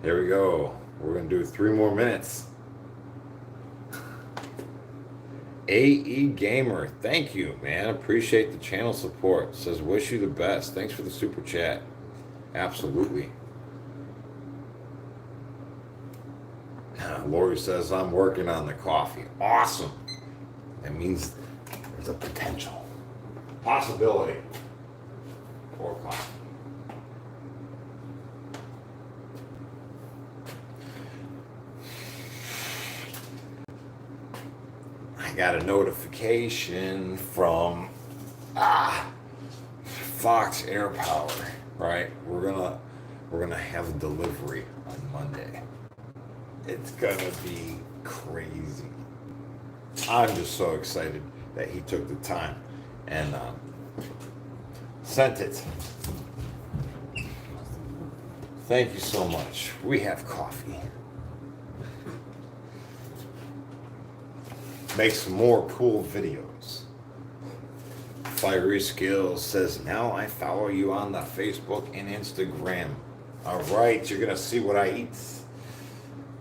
Here we go. We're going to do 3 more minutes. AE Gamer, thank you, man. Appreciate the channel support. Says, wish you the best. Thanks for the super chat. Absolutely. Lori says, I'm working on the coffee. Awesome. That means there's a potential. Possibility for coffee. I got a notification from Fox Air Power, right? We're gonna have a delivery on Monday. It's gonna be crazy. I'm just so excited that he took the time and sent it. Thank you so much. We have coffee. Make some more cool videos. Fiery Skills says, now I follow you on the Facebook and Instagram. All right, you're gonna see what I eat.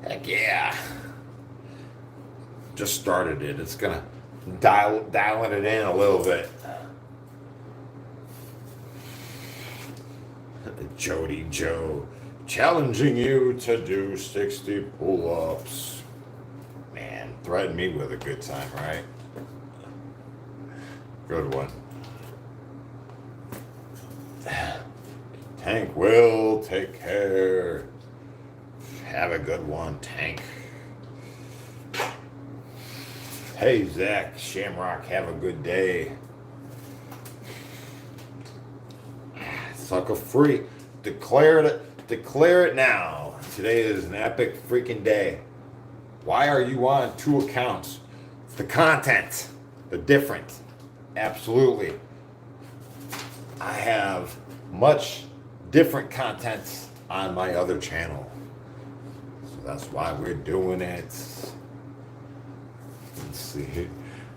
Heck yeah. Just started it. It's gonna dialing it in a little bit. Jody Joe challenging you to do 60 pull-ups. Man, threaten me with a good time, right? Good one. Tank will take care. Have a good one, Tank. Hey, Zach Shamrock, have a good day. Sucker free. Declare it now. Today is an epic freaking day. Why are you on 2 accounts? It's the content. The different. Absolutely. I have much different content on my other channel. So that's why we're doing it. Let's see.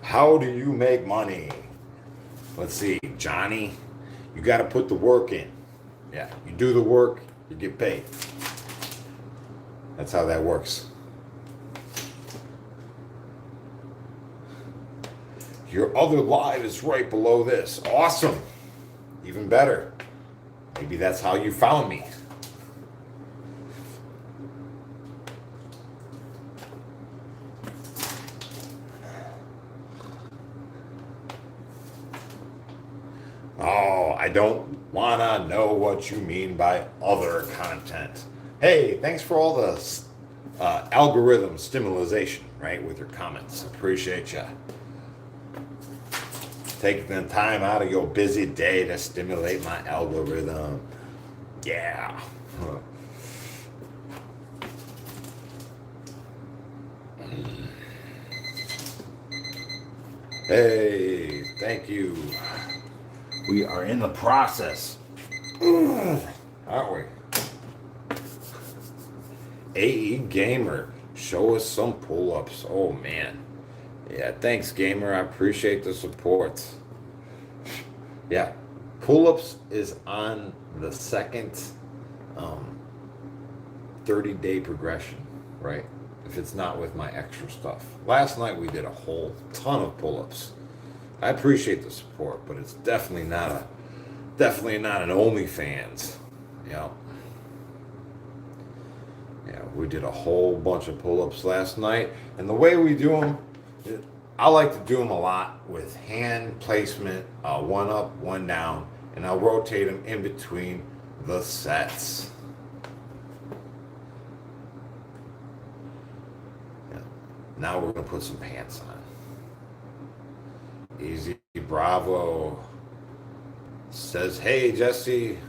How do you make money? Let's see, Johnny. You got to put the work in. Yeah, you do the work, you get paid. That's how that works. Your other live is right below this. Awesome. Even better. Maybe that's how you found me. Oh, I don't want to know what you mean by other content. Hey, thanks for all the algorithm stimulation, right, with your comments. Appreciate you. Taking the time out of your busy day to stimulate my algorithm. Yeah. Hey, thank you. We are in the process. Aren't we? AE Gamer, show us some pull-ups. Oh, man. Yeah, thanks, Gamer. I appreciate the support. Yeah, pull-ups is on the second 30-day progression, right? If it's not with my extra stuff. Last night we did a whole ton of pull-ups. I appreciate the support, but it's definitely not an OnlyFans. Yeah. Yeah, we did a whole bunch of pull-ups last night, and the way we do them, I like to do them a lot with hand placement, one up, one down, and I'll rotate them in between the sets. Yeah. Now we're going to put some pants on. Easy Bravo says, hey, Jesse,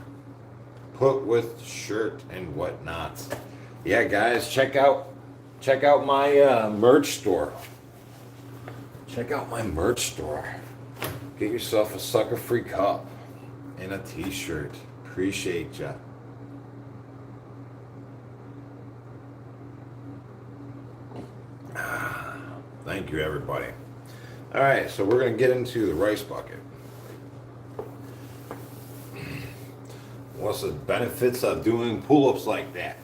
put with shirt and whatnot. Yeah, guys, check out my merch store. check out my merch store. Get yourself a sucker-free cup and a t-shirt. Appreciate ya. Thank you, everybody. All right, so we're going to get into the rice bucket. What's the benefits of doing pull-ups like that?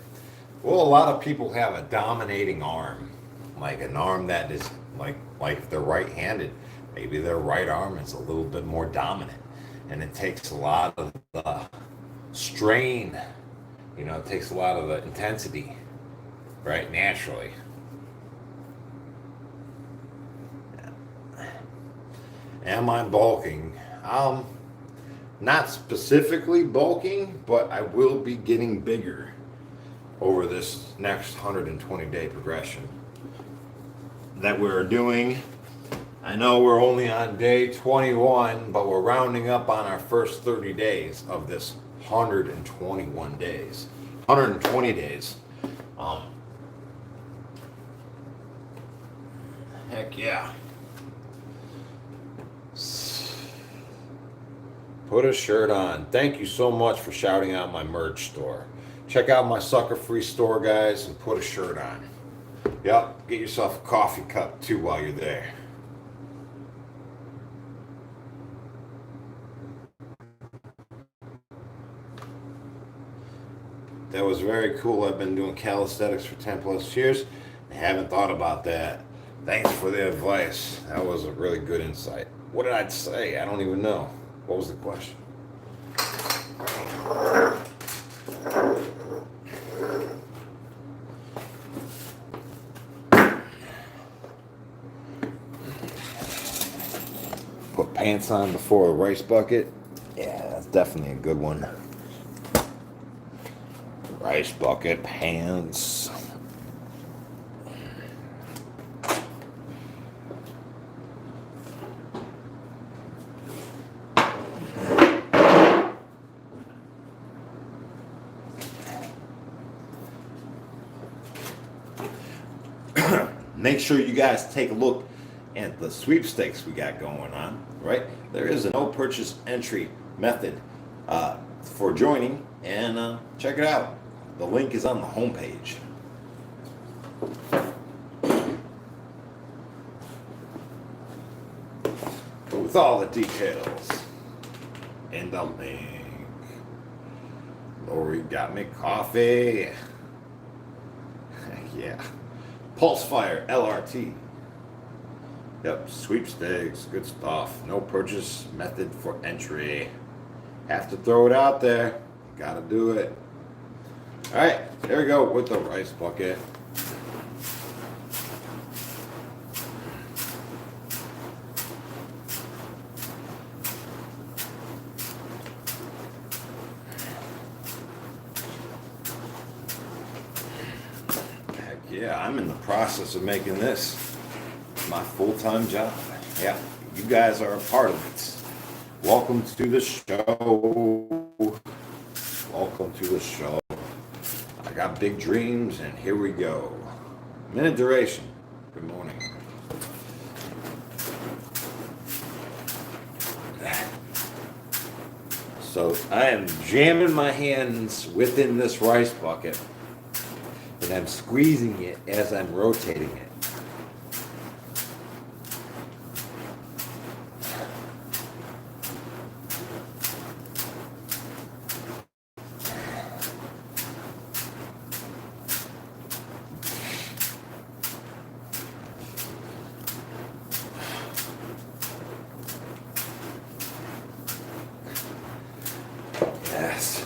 Well, a lot of people have a dominating arm, like an arm that is like if they're right-handed, maybe their right arm is a little bit more dominant, and it takes a lot of the strain, you know, it takes a lot of the intensity, right, naturally. Am I bulking? Not specifically bulking, but I will be getting bigger over this next 120-day progression that we're doing. I know we're only on day 21, but we're rounding up on our first 30 days of this 121 days, 120 days. Heck yeah. Put a shirt on. Thank you so much for shouting out my merch store. Check out my sucker-free store, guys, and put a shirt on. Yep, get yourself a coffee cup, too, while you're there. That was very cool. I've been doing calisthenics for 10 plus years. I haven't thought about that. Thanks for the advice. That was a really good insight. What did I say? I don't even know. What was the question? Put pants on before a rice bucket. Yeah, that's definitely a good one. Rice bucket pants. Make sure you guys take a look at the sweepstakes we got going on, right? There is a no purchase entry method for joining, and check it out. The link is on the homepage. With all the details in the link. Lori got me coffee. Yeah. Pulsefire LRT. Yep, sweepstakes, good stuff. No purchase method for entry. Have to throw it out there. Gotta do it. All right, there we go with the rice bucket. Yeah, I'm in the process of making this my full-time job. Yeah, you guys are a part of it. Welcome to the show. Welcome to the show. I got big dreams, and here we go. Minute duration. Good morning. So I am jamming my hands within this rice bucket. And I'm squeezing it as I'm rotating it. Yes.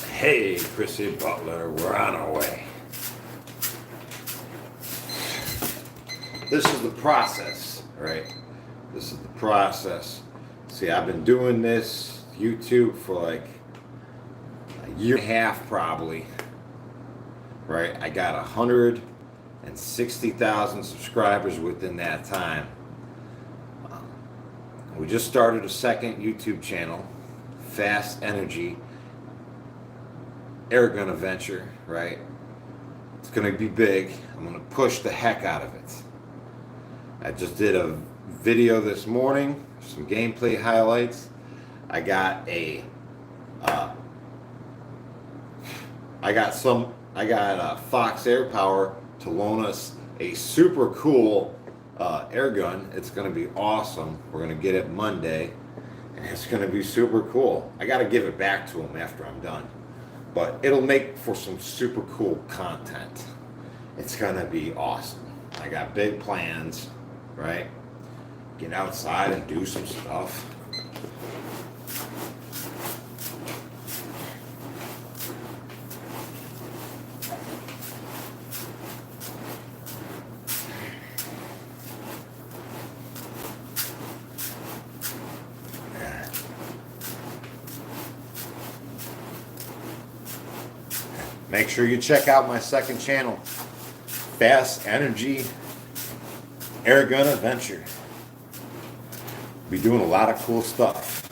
Hey, Chrissy Butler, we're on our way. This is the process, right? This is the process. See, I've been doing this YouTube for like a year and a half probably, right? I got 160,000 subscribers within that time. We just started a second YouTube channel, Fast Energy Airgun Adventure, right? It's going to be big. I'm going to push the heck out of it. I just did a video this morning, some gameplay highlights. I got Fox Air Power to loan us a super cool air gun. It's going to be awesome. We're going to get it Monday, and it's going to be super cool. I got to give it back to him after I'm done, but it'll make for some super cool content. It's going to be awesome. I got big plans, right? Get outside and do some stuff. Make sure you check out my second channel, Fast Energy Airgun Adventure. Be doing a lot of cool stuff.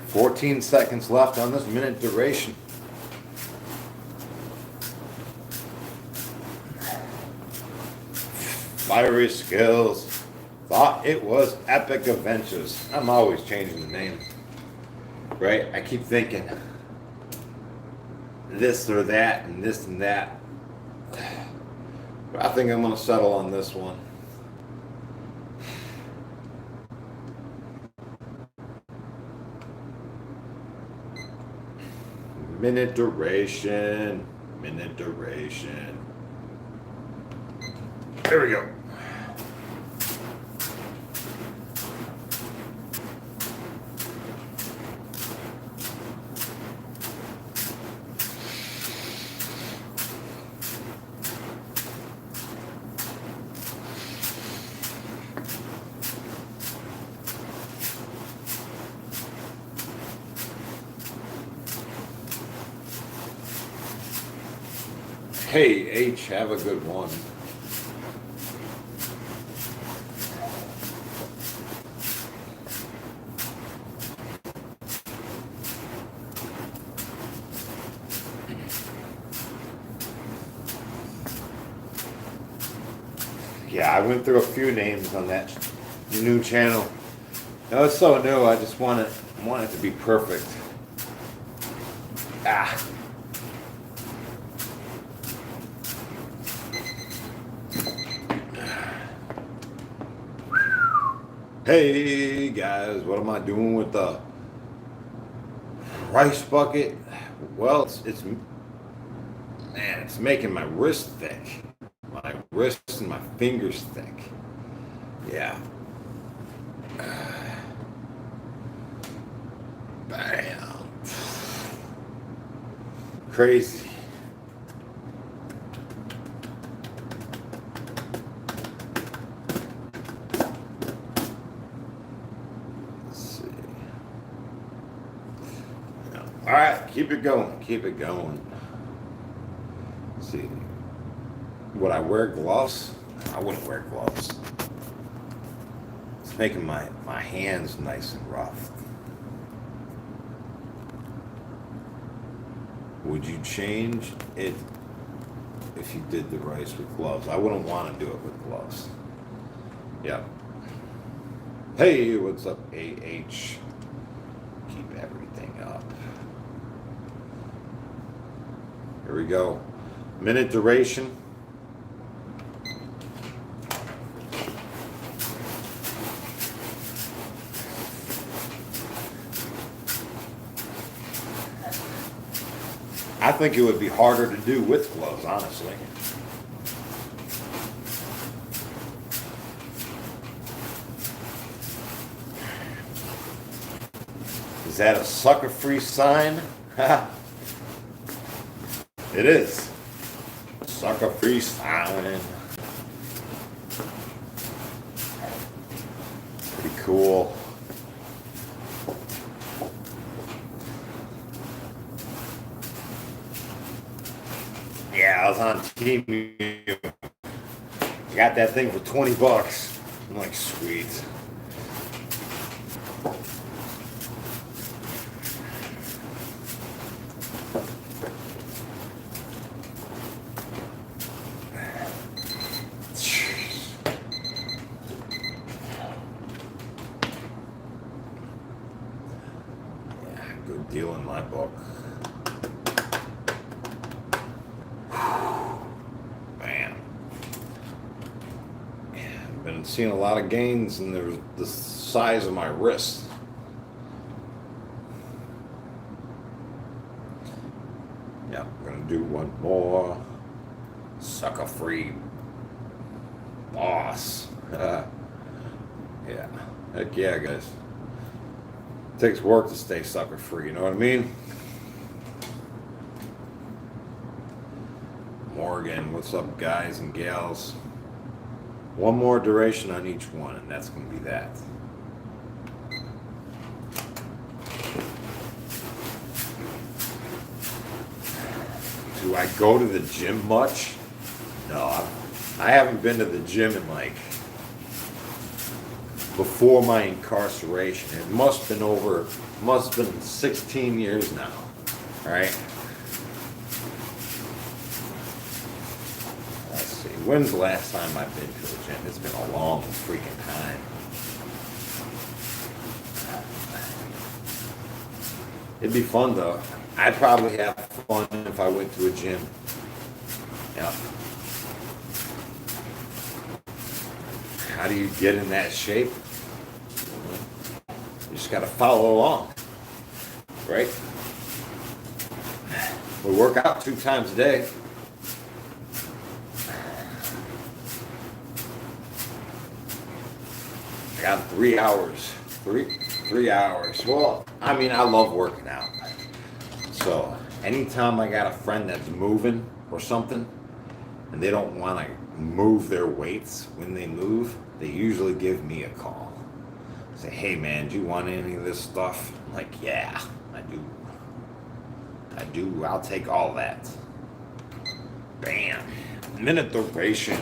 "14 seconds left on this minute duration. Fiery Skills thought it was Epic Adventures." I'm always changing the name, right? I keep thinking this or that and this and that. But I think I'm going to settle on this one. Minute duration. Minute duration. There we go. Hey H, have a good one. Yeah, I went through a few names on that new channel. No, it's so new. I just want it to be perfect. Ah. Hey guys, what am I doing with the rice bucket? Well, it's man, it's making my wrist thick. My wrists and my fingers thick. Yeah. Bam. Crazy. All right, keep it going. Keep it going. Let's see. Would I wear gloves? I wouldn't wear gloves. It's making my hands nice and rough. Would you change it if you did the rice with gloves? I wouldn't want to do it with gloves. Yeah. Hey, what's up, AH? Keep everything up. Here we go. Minute duration. I think it would be harder to do with gloves, honestly. Is that a sucker-free sign? It is. Sucker-free sign. Pretty cool. was on Temu. I got that thing for 20 bucks. I'm like, sweet. Yeah, good deal in my book. Been seeing a lot of gains in the size of my wrist. Yeah, I'm gonna do one more. Sucker free boss. Yeah, heck yeah, guys. It takes work to stay sucker free, you know what I mean? Morgan, what's up, guys and gals? One more duration on each one, and that's going to be that. Do I go to the gym much? No, I haven't been to the gym in before my incarceration. It must have been 16 years now, right? When's the last time I've been to a gym? It's been a long freaking time. It'd be fun though. I'd probably have fun if I went to a gym. Yeah. How do you get in that shape? You just gotta follow along, right? We work out 2 times a day. I got 3 hours. Three hours. Well, I mean, I love working out. So anytime I got a friend that's moving or something, and they don't want to move their weights when they move, they usually give me a call. Say, hey man, do you want any of this stuff? I'm like, yeah, I do. I'll take all that. Bam. Minute duration.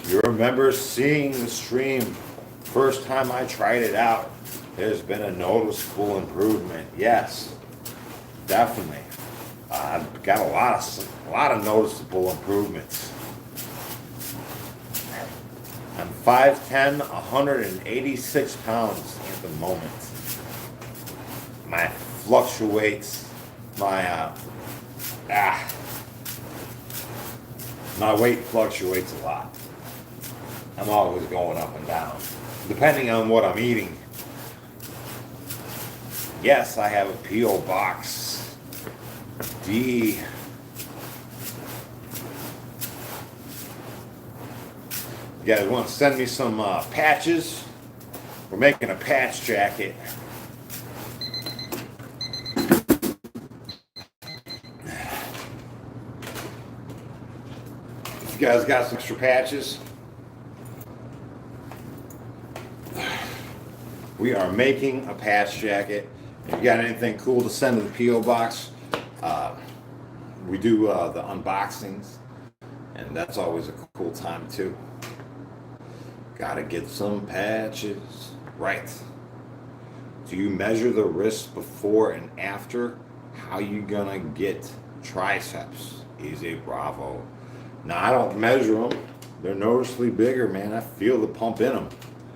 You remember seeing the stream first time I tried it out. There's been a noticeable improvement. Yes, definitely. I've got a lot of noticeable improvements. I'm 5'10", 186 pounds at the moment. My fluctuates. My weight fluctuates a lot. I'm always going up and down, depending on what I'm eating. Yes, I have a P.O. Box D. You guys want to send me some patches? We're making a patch jacket. If you guys got some extra patches, we are making a patch jacket. If you got anything cool to send to the P.O. Box, we do the unboxings, and that's always a cool time too. Gotta get some patches. Right. Do you measure the wrist before and after? How you gonna get triceps? Easy, bravo. Now, I don't measure them. They're noticeably bigger, man. I feel the pump in them.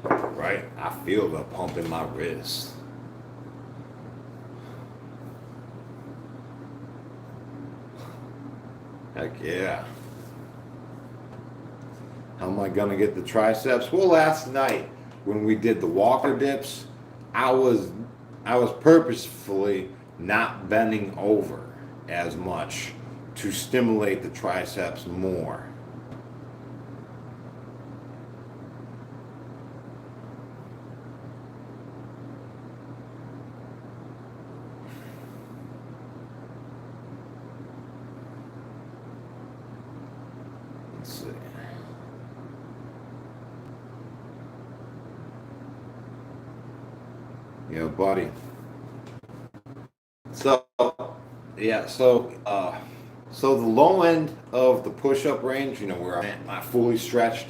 Right? I feel the pump in my wrist. Heck yeah. How am I gonna get the triceps? Well, last night when we did the walker dips, I was purposefully not bending over as much to stimulate the triceps more. Let's see. Yo, buddy. Yeah, so the low end of the push-up range, where I'm not fully stretched,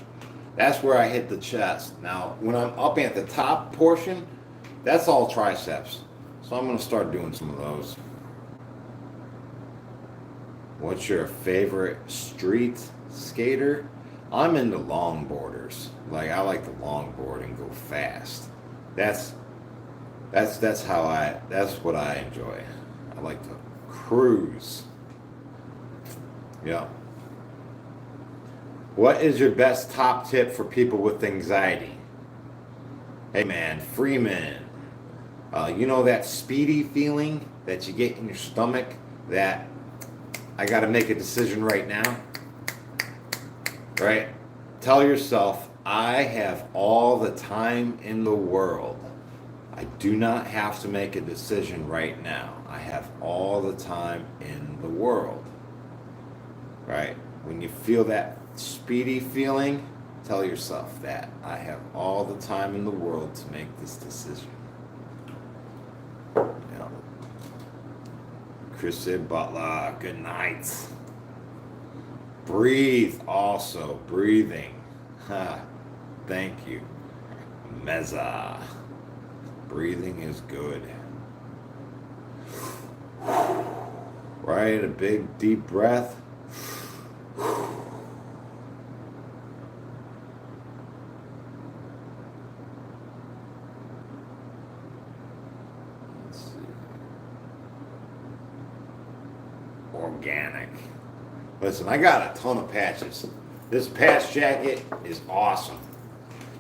that's where I hit the chest. Now, when I'm up at the top portion, that's all triceps. So I'm gonna start doing some of those. What's your favorite street skater? I'm into longboarders. Like I like to longboard and go fast. That's that's what I enjoy. I like to cruise. Yeah. What is your best top tip for people with anxiety? Hey man, Freeman. You know that speedy feeling that you get in your stomach that I got to make a decision right now? Right? Tell yourself, I have all the time in the world. I do not have to make a decision right now. I have all the time in the world. Right? When you feel that speedy feeling, tell yourself that I have all the time in the world to make this decision. Yeah. Chris Butler, good night. Breathe also, breathing. Ha, thank you. Meza. Breathing is good. Right, a big deep breath. Let's see. Organic. Listen, I got a ton of patches. This patch jacket is awesome.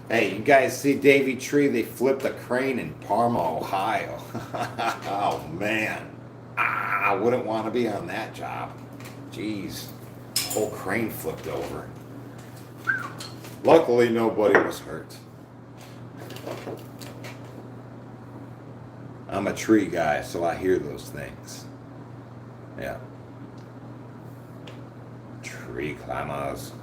Hey, you guys see Davy Tree? They flipped a crane in Parma, Ohio. Oh, man. I wouldn't want to be on that job. Jeez. The whole crane flipped over. Luckily, nobody was hurt. I'm a tree guy, so I hear those things. Yeah. Tree climbers.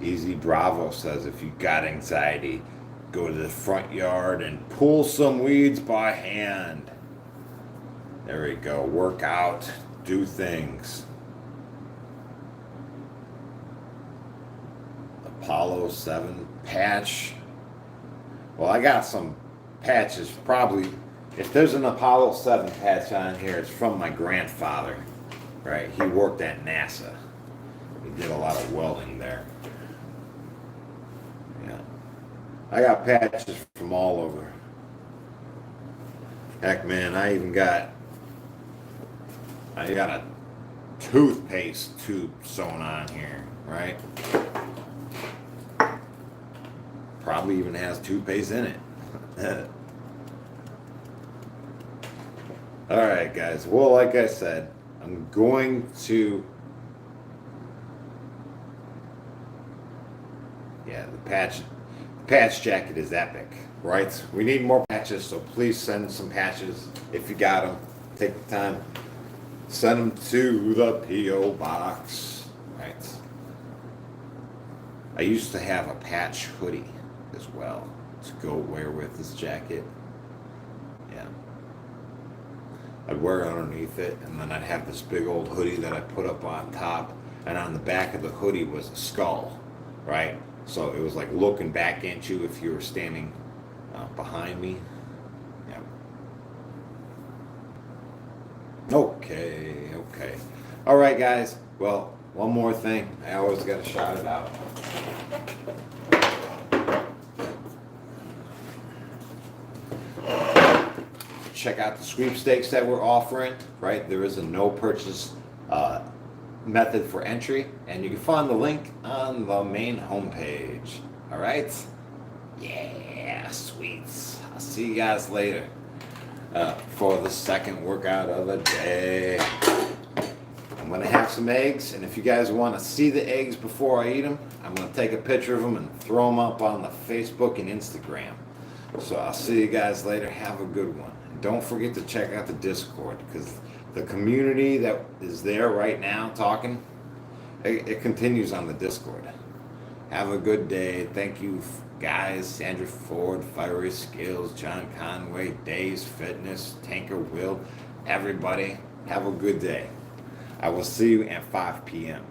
Easy Bravo says if you got anxiety, go to the front yard and pull some weeds by hand. There we go. Work out, do things. Apollo 7 patch. Well, I got some patches. Probably, if there's an Apollo 7 patch on here, it's from my grandfather. Right? He worked at NASA. He did a lot of welding there. Yeah. I got patches from all over. Heck, man, I got a toothpaste tube sewn on here, right? Probably even has toothpaste in it. All right, guys. Well, like I said, I'm going to... Yeah, the patch jacket is epic, right? We need more patches, so please send some patches if you got them. Take the time. Send them to the P.O. Box, right? I used to have a patch hoodie as well to go wear with this jacket. Yeah. I'd wear it underneath it, and then I'd have this big old hoodie that I put up on top, and on the back of the hoodie was a skull, right? So it was like looking back at you if you were standing behind me. Yeah. Okay. All right, guys. Well, one more thing. I always got to shout it out. Check out the sweepstakes that we're offering, right? There is a no purchase method for entry, and you can find the link on the main homepage. All right? Yeah, sweets. I'll see you guys later for the second workout of the day. I'm going to have some eggs, and if you guys want to see the eggs before I eat them, I'm going to take a picture of them and throw them up on the Facebook and Instagram. So I'll see you guys later. Have a good one. And don't forget to check out the Discord, because the community that is there right now talking, it continues on the Discord. Have a good day. Thank you, guys. Sandra Ford, Fiery Skills, John Conway, Dave's Fitness, Tanker Will. Everybody, have a good day. I will see you at 5 p.m.